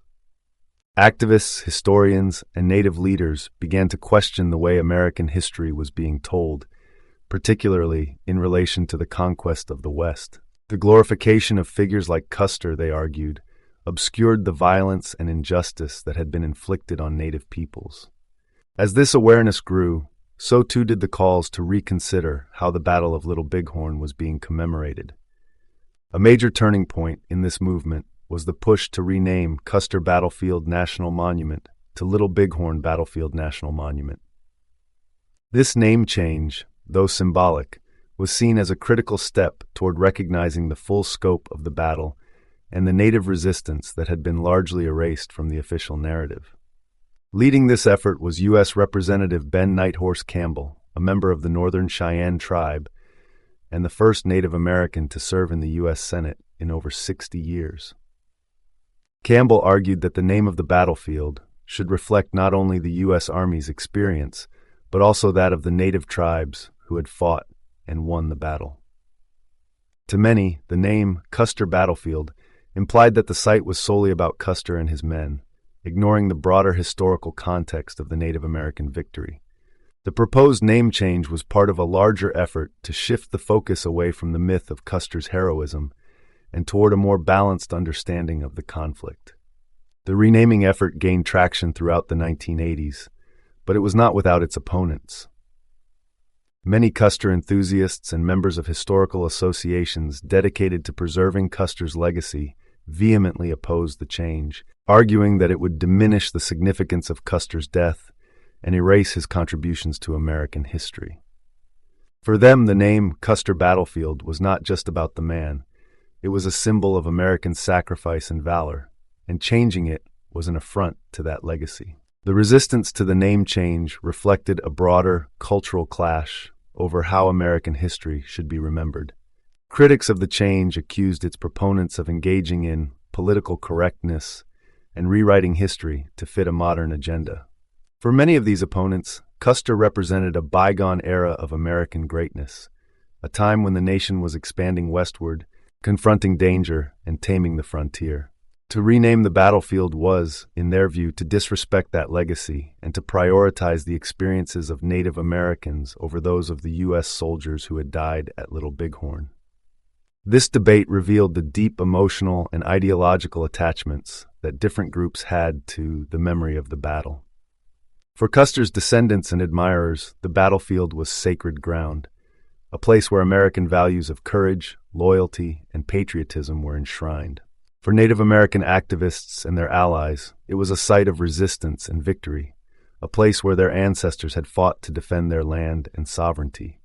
Activists, historians, and Native leaders began to question the way American history was being told, particularly in relation to the conquest of the West. The glorification of figures like Custer, they argued, obscured the violence and injustice that had been inflicted on Native peoples. As this awareness grew, so too did the calls to reconsider how the Battle of Little Bighorn was being commemorated. A major turning point in this movement was the push to rename Custer Battlefield National Monument to Little Bighorn Battlefield National Monument. This name change, though symbolic, was seen as a critical step toward recognizing the full scope of the battle and the Native resistance that had been largely erased from the official narrative. Leading this effort was U.S. Representative Ben Nighthorse Campbell, a member of the Northern Cheyenne tribe, and the first Native American to serve in the U.S. Senate in over 60 years. Campbell argued that the name of the battlefield should reflect not only the U.S. Army's experience, but also that of the Native tribes who had fought and won the battle. To many, the name Custer Battlefield implied that the site was solely about Custer and his men, ignoring the broader historical context of the Native American victory. The proposed name change was part of a larger effort to shift the focus away from the myth of Custer's heroism and toward a more balanced understanding of the conflict. The renaming effort gained traction throughout the 1980s, but it was not without its opponents. Many Custer enthusiasts and members of historical associations dedicated to preserving Custer's legacy vehemently opposed the change, arguing that it would diminish the significance of Custer's death and erase his contributions to American history. For them, the name Custer Battlefield was not just about the man. It was a symbol of American sacrifice and valor, and changing it was an affront to that legacy. The resistance to the name change reflected a broader cultural clash over how American history should be remembered. Critics of the change accused its proponents of engaging in political correctness and rewriting history to fit a modern agenda. For many of these opponents, Custer represented a bygone era of American greatness, a time when the nation was expanding westward, confronting danger, and taming the frontier. To rename the battlefield was, in their view, to disrespect that legacy and to prioritize the experiences of Native Americans over those of the U.S. soldiers who had died at Little Bighorn. This debate revealed the deep emotional and ideological attachments that different groups had to the memory of the battle. For Custer's descendants and admirers, the battlefield was sacred ground, a place where American values of courage, loyalty, and patriotism were enshrined. For Native American activists and their allies, it was a site of resistance and victory, a place where their ancestors had fought to defend their land and sovereignty.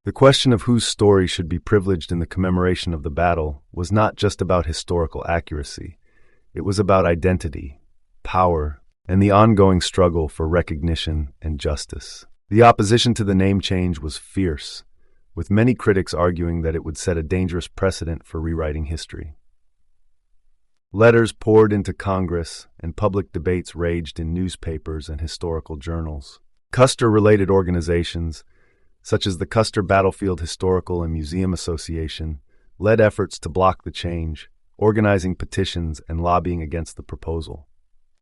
The question of whose story should be privileged in the commemoration of the battle was not just about historical accuracy. It was about identity, power, and the ongoing struggle for recognition and justice. The opposition to the name change was fierce, with many critics arguing that it would set a dangerous precedent for rewriting history. Letters poured into Congress, and public debates raged in newspapers and historical journals. Custer-related organizations, such as the Custer Battlefield Historical and Museum Association, led efforts to block the change, organizing petitions and lobbying against the proposal.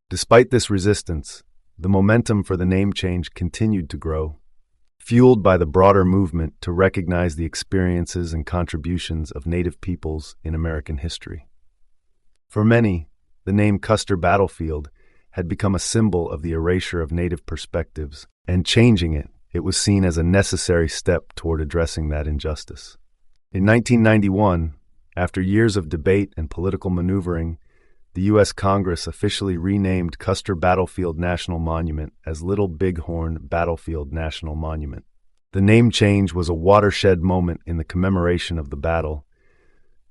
Despite this resistance, the momentum for the name change continued to grow, fueled by the broader movement to recognize the experiences and contributions of Native peoples in American history. For many, the name Custer Battlefield had become a symbol of the erasure of Native perspectives, and changing it was seen as a necessary step toward addressing that injustice. In 1991, after years of debate and political maneuvering, the U.S. Congress officially renamed Custer Battlefield National Monument as Little Bighorn Battlefield National Monument. The name change was a watershed moment in the commemoration of the battle,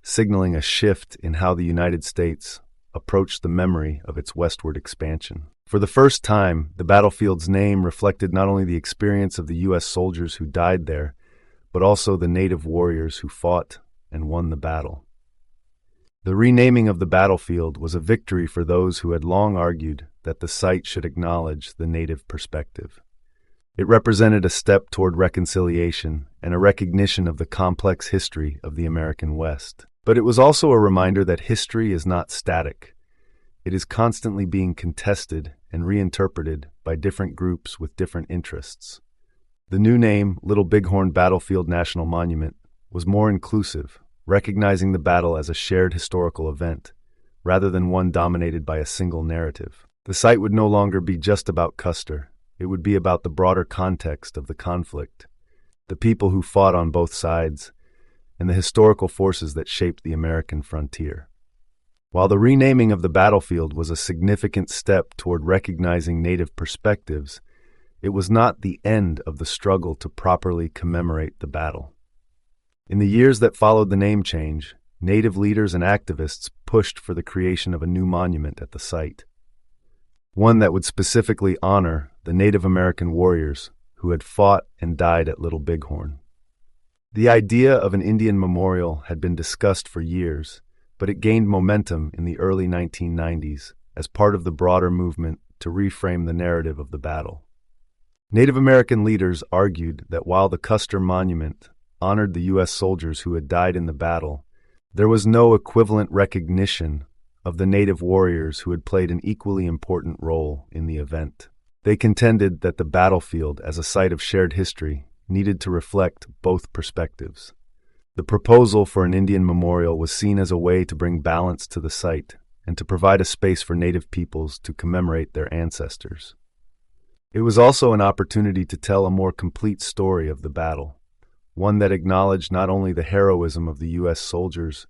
signaling a shift in how the United States approached the memory of its westward expansion. For the first time, the battlefield's name reflected not only the experience of the U.S. soldiers who died there, but also the Native warriors who fought and won the battle. The renaming of the battlefield was a victory for those who had long argued that the site should acknowledge the Native perspective. It represented a step toward reconciliation and a recognition of the complex history of the American West. But it was also a reminder that history is not static. It is constantly being contested and reinterpreted by different groups with different interests. The new name, Little Bighorn Battlefield National Monument, was more inclusive, recognizing the battle as a shared historical event, rather than one dominated by a single narrative. The site would no longer be just about Custer. It would be about the broader context of the conflict, the people who fought on both sides, and the historical forces that shaped the American frontier. While the renaming of the battlefield was a significant step toward recognizing Native perspectives, it was not the end of the struggle to properly commemorate the battle. In the years that followed the name change, Native leaders and activists pushed for the creation of a new monument at the site, one that would specifically honor the Native American warriors who had fought and died at Little Bighorn. The idea of an Indian memorial had been discussed for years, but it gained momentum in the early 1990s as part of the broader movement to reframe the narrative of the battle. Native American leaders argued that while the Custer Monument honored the U.S. soldiers who had died in the battle, there was no equivalent recognition of the Native warriors who had played an equally important role in the event. They contended that the battlefield, as a site of shared history, needed to reflect both perspectives. The proposal for an Indian memorial was seen as a way to bring balance to the site and to provide a space for Native peoples to commemorate their ancestors. It was also an opportunity to tell a more complete story of the battle, one that acknowledged not only the heroism of the U.S. soldiers,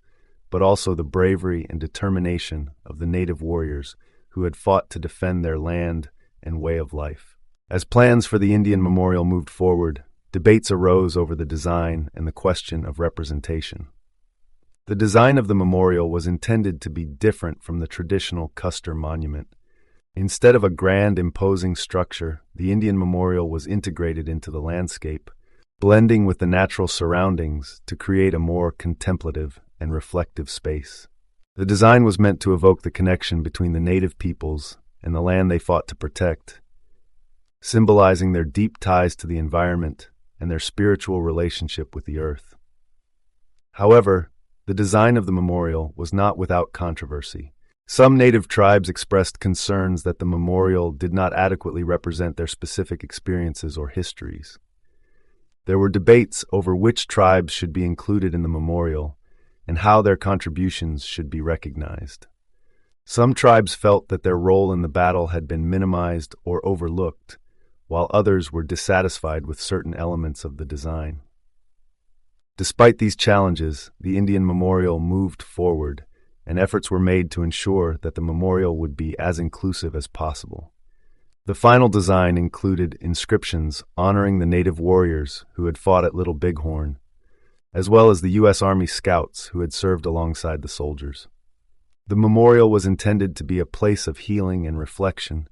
but also the bravery and determination of the Native warriors who had fought to defend their land and way of life. As plans for the Indian memorial moved forward, debates arose over the design and the question of representation. The design of the memorial was intended to be different from the traditional Custer monument. Instead of a grand, imposing structure, the Indian memorial was integrated into the landscape, blending with the natural surroundings to create a more contemplative and reflective space. The design was meant to evoke the connection between the Native peoples and the land they fought to protect, symbolizing their deep ties to the environment and their spiritual relationship with the earth. However, the design of the memorial was not without controversy. Some Native tribes expressed concerns that the memorial did not adequately represent their specific experiences or histories. There were debates over which tribes should be included in the memorial and how their contributions should be recognized. Some tribes felt that their role in the battle had been minimized or overlooked, while others were dissatisfied with certain elements of the design. Despite these challenges, the Indian memorial moved forward, and efforts were made to ensure that the memorial would be as inclusive as possible. The final design included inscriptions honoring the Native warriors who had fought at Little Bighorn, as well as the U.S. Army Scouts who had served alongside the soldiers. The memorial was intended to be a place of healing and reflection,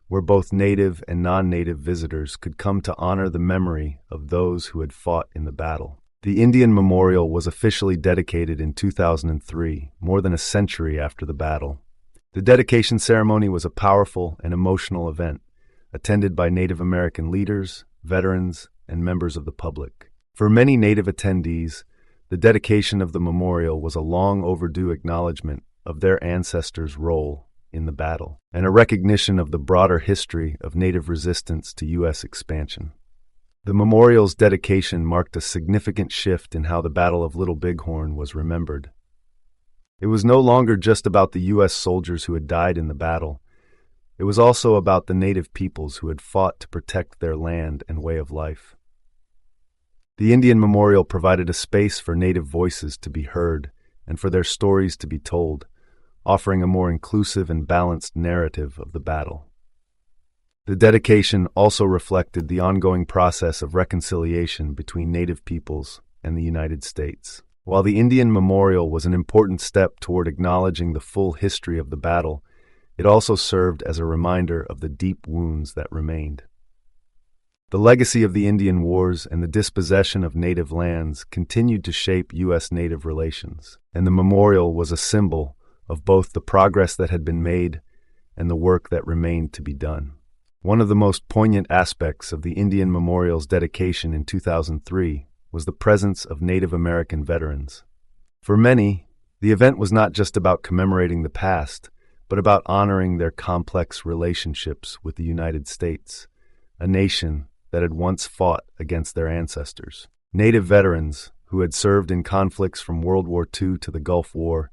where both Native and non-Native visitors could come to honor the memory of those who had fought in the battle. The Indian Memorial was officially dedicated in 2003, more than a century after the battle. The dedication ceremony was a powerful and emotional event, attended by Native American leaders, veterans, and members of the public. For many Native attendees, the dedication of the memorial was a long overdue acknowledgement of their ancestors' role in the battle, and a recognition of the broader history of Native resistance to U.S. expansion. The memorial's dedication marked a significant shift in how the Battle of Little Bighorn was remembered. It was no longer just about the U.S. soldiers who had died in the battle, It was also about the native peoples who had fought to protect their land and way of life. The Indian Memorial provided a space for native voices to be heard and for their stories to be told, offering a more inclusive and balanced narrative of the battle. The dedication also reflected the ongoing process of reconciliation between native peoples and the United States. While the Indian Memorial was an important step toward acknowledging the full history of the battle, it also served as a reminder of the deep wounds that remained. The legacy of the Indian Wars and the dispossession of native lands continued to shape U.S.-native relations, and the memorial was a symbol of both the progress that had been made and the work that remained to be done. One of the most poignant aspects of the Indian Memorial's dedication in 2003 was the presence of Native American veterans. For many, the event was not just about commemorating the past, but about honoring their complex relationships with the United States, a nation that had once fought against their ancestors. Native veterans, who had served in conflicts from World War II to the Gulf War,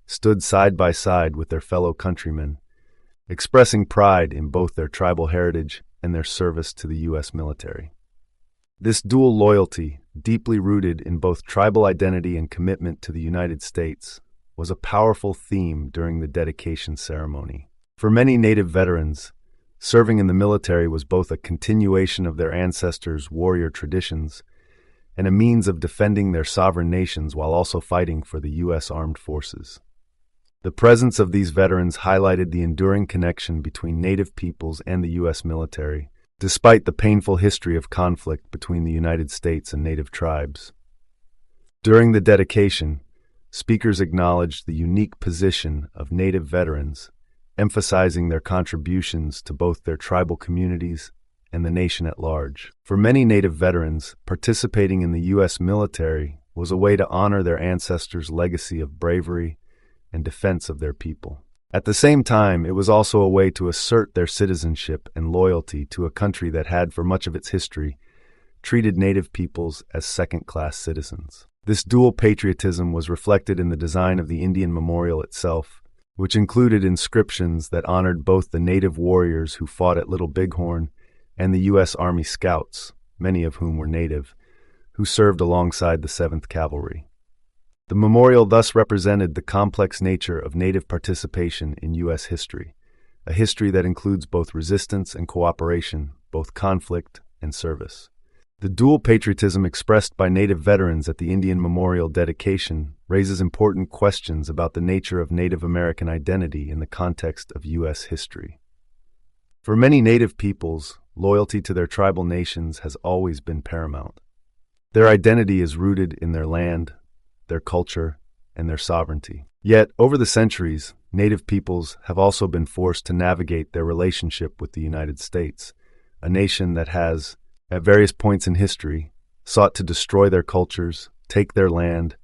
stood side by side with their fellow countrymen, expressing pride in both their tribal heritage and their service to the U.S. military. This dual loyalty, deeply rooted in both tribal identity and commitment to the United States, was a powerful theme during the dedication ceremony. For many Native veterans, serving in the military was both a continuation of their ancestors' warrior traditions and a means of defending their sovereign nations while also fighting for the U.S. Armed Forces. The presence of these veterans highlighted the enduring connection between Native peoples and the U.S. military, despite the painful history of conflict between the United States and Native tribes. During the dedication, speakers acknowledged the unique position of Native veterans, emphasizing their contributions to both their tribal communities and the nation at large. For many Native veterans, participating in the U.S. military was a way to honor their ancestors' legacy of bravery and defense of their people. At the same time, it was also a way to assert their citizenship and loyalty to a country that had, for much of its history, treated Native peoples as second-class citizens. This dual patriotism was reflected in the design of the Indian Memorial itself, which included inscriptions that honored both the Native warriors who fought at Little Bighorn and the U.S. Army Scouts, many of whom were Native, who served alongside the 7th Cavalry. The memorial thus represented the complex nature of Native participation in U.S. history, a history that includes both resistance and cooperation, both conflict and service. The dual patriotism expressed by Native veterans at the Indian Memorial dedication raises important questions about the nature of Native American identity in the context of U.S. history. For many Native peoples, loyalty to their tribal nations has always been paramount. Their identity is rooted in their land, their culture, and their sovereignty. Yet, over the centuries, Native peoples have also been forced to navigate their relationship with the United States, a nation that has, at various points in history, sought to destroy their cultures, take their land,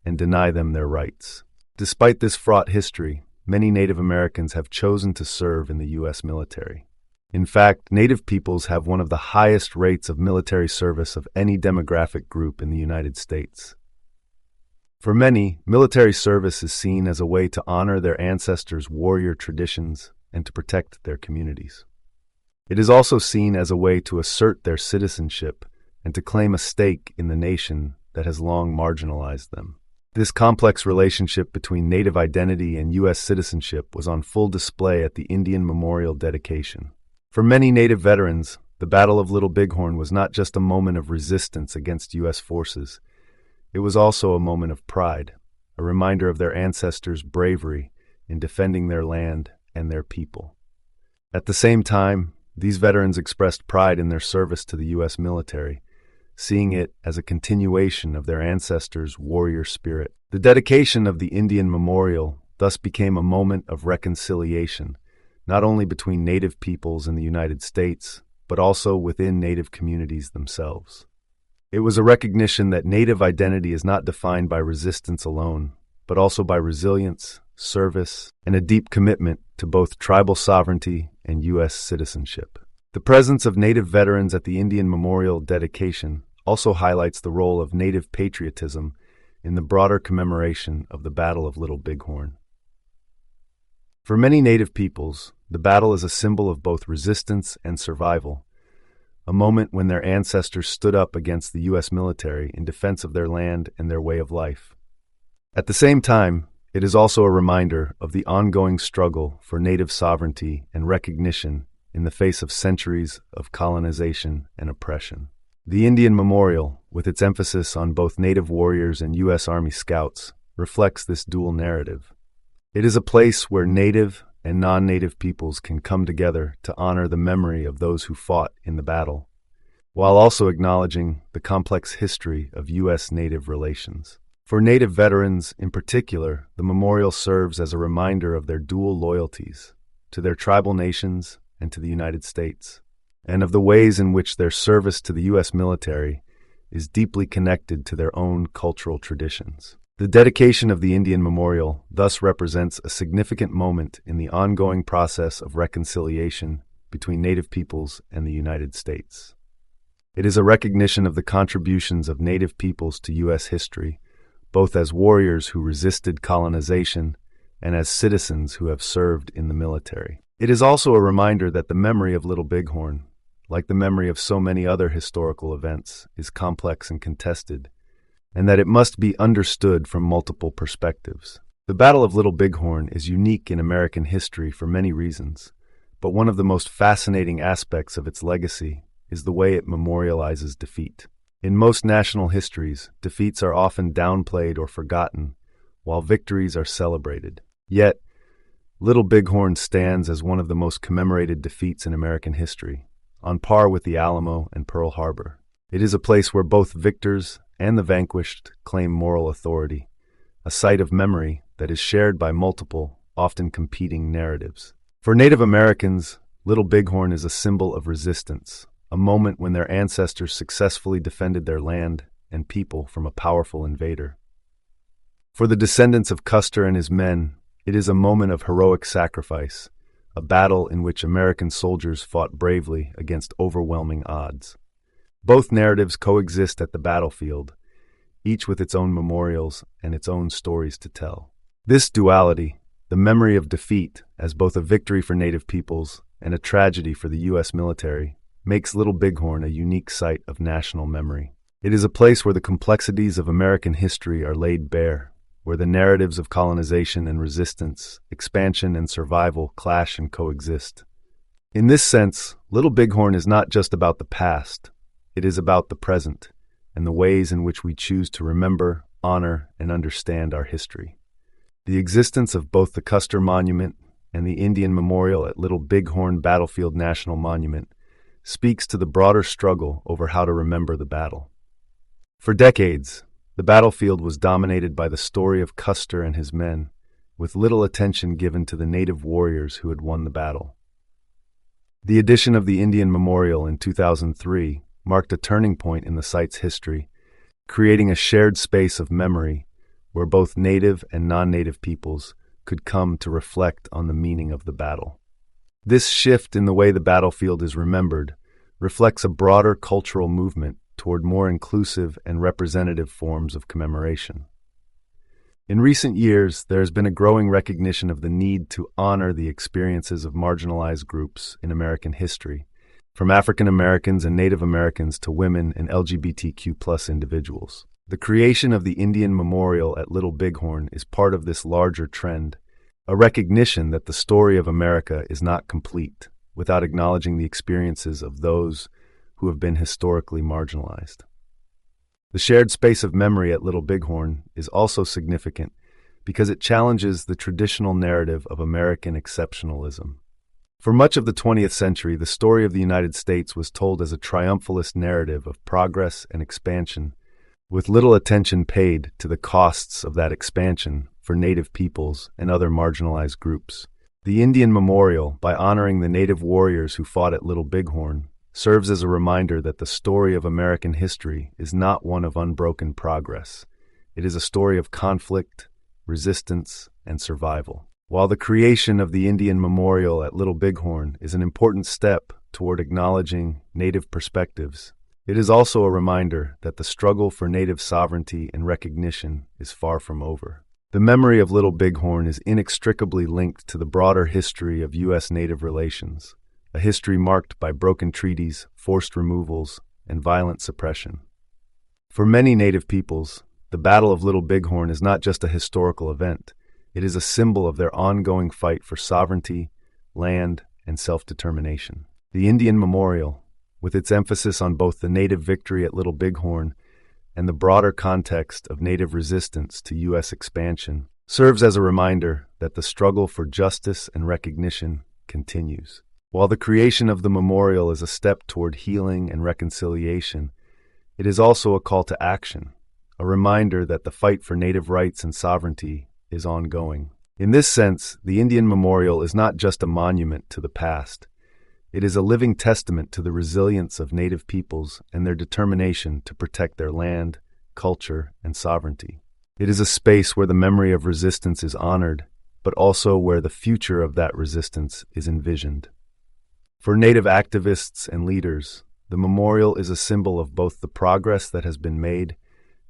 and deny them their rights. Despite this fraught history, many Native Americans have chosen to serve in the U.S. military. In fact, Native peoples have one of the highest rates of military service of any demographic group in the United States. For many, military service is seen as a way to honor their ancestors' warrior traditions and to protect their communities. It is also seen as a way to assert their citizenship and to claim a stake in the nation that has long marginalized them. This complex relationship between Native identity and U.S. citizenship was on full display at the Indian Memorial dedication. For many Native veterans, the Battle of Little Bighorn was not just a moment of resistance against U.S. forces. It was also a moment of pride, a reminder of their ancestors' bravery in defending their land and their people. At the same time, these veterans expressed pride in their service to the U.S. military, seeing it as a continuation of their ancestors' warrior spirit. The dedication of the Indian Memorial thus became a moment of reconciliation, not only between Native peoples in the United States, but also within Native communities themselves. It was a recognition that Native identity is not defined by resistance alone, but also by resilience, service, and a deep commitment to both tribal sovereignty and U.S. citizenship. The presence of Native veterans at the Indian Memorial dedication also highlights the role of Native patriotism in the broader commemoration of the Battle of Little Bighorn. For many Native peoples, The battle is a symbol of both resistance and survival, a moment when their ancestors stood up against the U.S. military in defense of their land and their way of life. At the same time, it is also a reminder of the ongoing struggle for native sovereignty and recognition in the face of centuries of colonization and oppression. The Indian Memorial, with its emphasis on both native warriors and U.S. Army scouts, reflects this dual narrative. It is a place where native and non-native peoples can come together to honor the memory of those who fought in the battle, while also acknowledging the complex history of U.S.-Native relations. For Native veterans in particular, the memorial serves as a reminder of their dual loyalties to their tribal nations and to the United States, and of the ways in which their service to the U.S. military is deeply connected to their own cultural traditions. The dedication of the Indian Memorial thus represents a significant moment in the ongoing process of reconciliation between Native peoples and the United States. It is a recognition of the contributions of Native peoples to U.S. history, both as warriors who resisted colonization and as citizens who have served in the military. It is also a reminder that the memory of Little Bighorn, like the memory of so many other historical events, is complex and contested, and that it must be understood from multiple perspectives. The Battle of Little Bighorn is unique in American history for many reasons, but one of the most fascinating aspects of its legacy is the way it memorializes defeat. In most national histories, defeats are often downplayed or forgotten, while victories are celebrated. Yet, Little Bighorn stands as one of the most commemorated defeats in American history, on par with the Alamo and Pearl Harbor. It is a place where both victors and the vanquished claim moral authority, a site of memory that is shared by multiple, often competing narratives. For Native Americans, Little Bighorn is a symbol of resistance, a moment when their ancestors successfully defended their land and people from a powerful invader. For the descendants of Custer and his men, it is a moment of heroic sacrifice, a battle in which American soldiers fought bravely against overwhelming odds. Both narratives coexist at the battlefield, each with its own memorials and its own stories to tell. This duality, the memory of defeat as both a victory for Native peoples and a tragedy for the U.S. military, makes Little Bighorn a unique site of national memory. It is a place where the complexities of American history are laid bare, where the narratives of colonization and resistance, expansion and survival clash and coexist. In this sense, Little Bighorn is not just about the past, it is about the present and the ways in which we choose to remember, honor, and understand our history. The existence of both the Custer Monument and the Indian Memorial at Little Bighorn Battlefield National Monument speaks to the broader struggle over how to remember the battle. For decades, the battlefield was dominated by the story of Custer and his men, with little attention given to the native warriors who had won the battle. The addition of the Indian Memorial in 2003 marked a turning point in the site's history, creating a shared space of memory where both native and non-native peoples could come to reflect on the meaning of the battle. This shift in the way the battlefield is remembered reflects a broader cultural movement toward more inclusive and representative forms of commemoration. In recent years, there has been a growing recognition of the need to honor the experiences of marginalized groups in American history, from African Americans and Native Americans to women and LGBTQ+ individuals. The creation of the Indian Memorial at Little Bighorn is part of this larger trend, a recognition that the story of America is not complete without acknowledging the experiences of those who have been historically marginalized. The shared space of memory at Little Bighorn is also significant because it challenges the traditional narrative of American exceptionalism. For much of the 20th century, the story of the United States was told as a triumphalist narrative of progress and expansion, with little attention paid to the costs of that expansion for Native peoples and other marginalized groups. The Indian Memorial, by honoring the Native warriors who fought at Little Bighorn, serves as a reminder that the story of American history is not one of unbroken progress. It is a story of conflict, resistance, and survival. While the creation of the Indian Memorial at Little Bighorn is an important step toward acknowledging Native perspectives, it is also a reminder that the struggle for Native sovereignty and recognition is far from over. The memory of Little Bighorn is inextricably linked to the broader history of U.S. Native relations, a history marked by broken treaties, forced removals, and violent suppression. For many Native peoples, the Battle of Little Bighorn is not just a historical event, it is a symbol of their ongoing fight for sovereignty, land, and self-determination. The Indian Memorial, with its emphasis on both the Native victory at Little Bighorn and the broader context of Native resistance to U.S. expansion, serves as a reminder that the struggle for justice and recognition continues. While the creation of the memorial is a step toward healing and reconciliation, it is also a call to action, a reminder that the fight for Native rights and sovereignty is ongoing. In this sense, the Indian Memorial is not just a monument to the past. It is a living testament to the resilience of Native peoples and their determination to protect their land, culture, and sovereignty. It is a space where the memory of resistance is honored, but also where the future of that resistance is envisioned. For Native activists and leaders, the memorial is a symbol of both the progress that has been made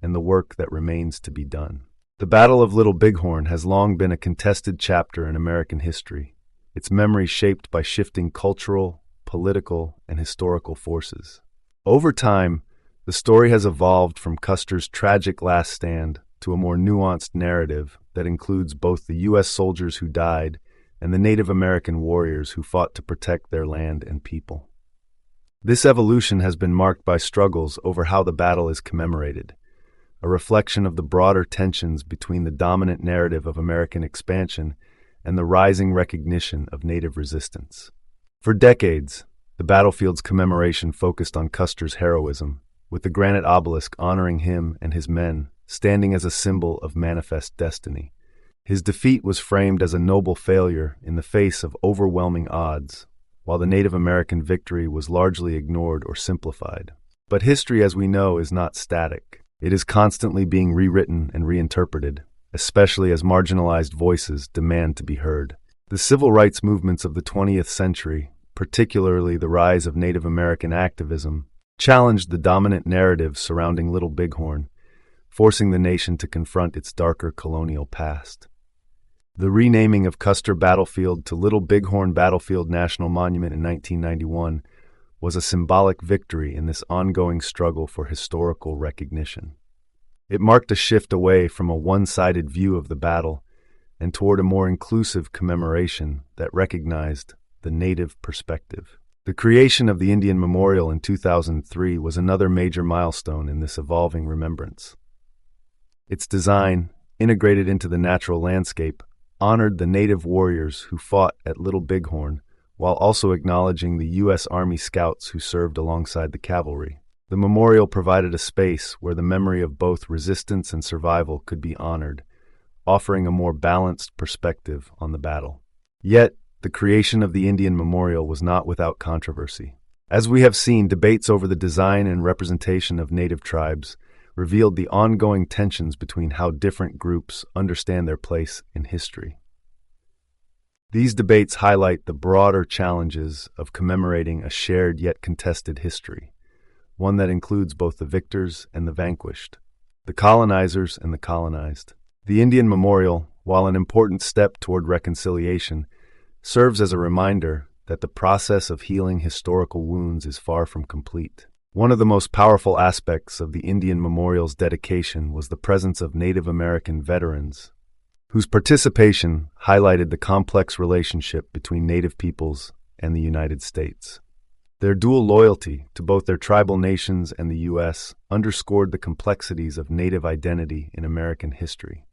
and the work that remains to be done. The Battle of Little Bighorn has long been a contested chapter in American history, its memory shaped by shifting cultural, political, and historical forces. Over time, the story has evolved from Custer's tragic last stand to a more nuanced narrative that includes both the U.S. soldiers who died and the Native American warriors who fought to protect their land and people. This evolution has been marked by struggles over how the battle is commemorated, a reflection of the broader tensions between the dominant narrative of American expansion and the rising recognition of Native resistance. For decades, the battlefield's commemoration focused on Custer's heroism, with the granite obelisk honoring him and his men, standing as a symbol of manifest destiny. His defeat was framed as a noble failure in the face of overwhelming odds, while the Native American victory was largely ignored or simplified. But history, as we know, is not static. It is constantly being rewritten and reinterpreted, especially as marginalized voices demand to be heard. The civil rights movements of the 20th century, particularly the rise of Native American activism, challenged the dominant narrative surrounding Little Bighorn, forcing the nation to confront its darker colonial past. The renaming of Custer Battlefield to Little Bighorn Battlefield National Monument in 1991 was a symbolic victory in this ongoing struggle for historical recognition. It marked a shift away from a one-sided view of the battle and toward a more inclusive commemoration that recognized the Native perspective. The creation of the Indian Memorial in 2003 was another major milestone in this evolving remembrance. Its design, integrated into the natural landscape, honored the Native warriors who fought at Little Bighorn, while also acknowledging the U.S. Army Scouts who served alongside the cavalry. The memorial provided a space where the memory of both resistance and survival could be honored, offering a more balanced perspective on the battle. Yet, the creation of the Indian Memorial was not without controversy. As we have seen, debates over the design and representation of Native tribes revealed the ongoing tensions between how different groups understand their place in history. These debates highlight the broader challenges of commemorating a shared yet contested history, one that includes both the victors and the vanquished, the colonizers and the colonized. The Indian Memorial, while an important step toward reconciliation, serves as a reminder that the process of healing historical wounds is far from complete. One of the most powerful aspects of the Indian Memorial's dedication was the presence of Native American veterans, whose participation highlighted the complex relationship between Native peoples and the United States. Their dual loyalty to both their tribal nations and the U.S. underscored the complexities of Native identity in American history.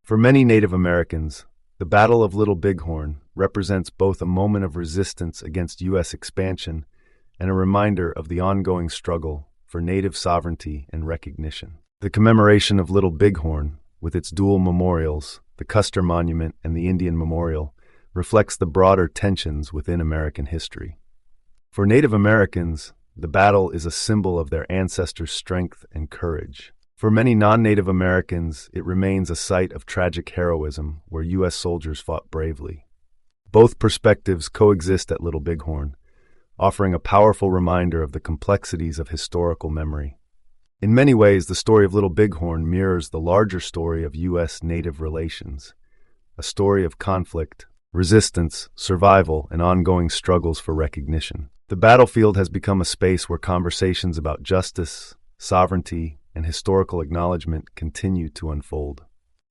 For many Native Americans, the Battle of Little Bighorn represents both a moment of resistance against U.S. expansion and a reminder of the ongoing struggle for Native sovereignty and recognition. The commemoration of Little Bighorn, with its dual memorials, the Custer Monument and the Indian Memorial, reflects the broader tensions within American history. For Native Americans, the battle is a symbol of their ancestors' strength and courage. For many non-Native Americans, it remains a site of tragic heroism where U.S. soldiers fought bravely. Both perspectives coexist at Little Bighorn, offering a powerful reminder of the complexities of historical memory. In many ways, the story of Little Bighorn mirrors the larger story of U.S. Native relations, a story of conflict, resistance, survival, and ongoing struggles for recognition. The battlefield has become a space where conversations about justice, sovereignty, and historical acknowledgement continue to unfold.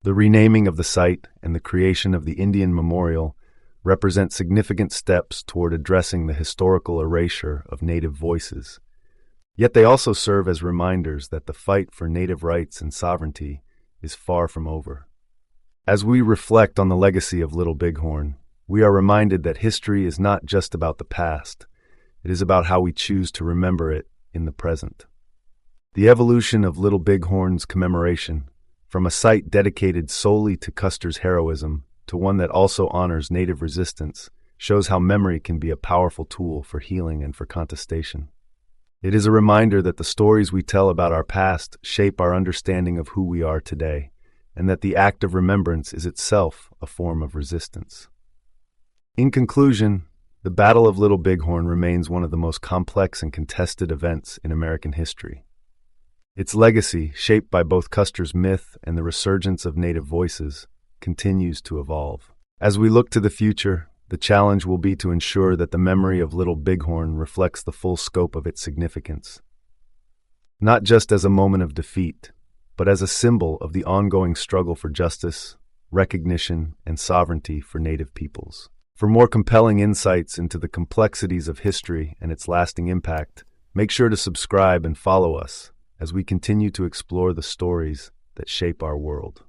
The renaming of the site and the creation of the Indian Memorial represent significant steps toward addressing the historical erasure of Native voices. Yet they also serve as reminders that the fight for Native rights and sovereignty is far from over. As we reflect on the legacy of Little Bighorn, we are reminded that history is not just about the past. It is about how we choose to remember it in the present. The evolution of Little Bighorn's commemoration, from a site dedicated solely to Custer's heroism to one that also honors Native resistance, shows how memory can be a powerful tool for healing and for contestation. It is a reminder that the stories we tell about our past shape our understanding of who we are today, and that the act of remembrance is itself a form of resistance. In conclusion, the Battle of Little Bighorn remains one of the most complex and contested events in American history. Its legacy, shaped by both Custer's myth and the resurgence of Native voices, continues to evolve. As we look to the future, the challenge will be to ensure that the memory of Little Bighorn reflects the full scope of its significance, not just as a moment of defeat, but as a symbol of the ongoing struggle for justice, recognition, and sovereignty for Native peoples. For more compelling insights into the complexities of history and its lasting impact, make sure to subscribe and follow us as we continue to explore the stories that shape our world.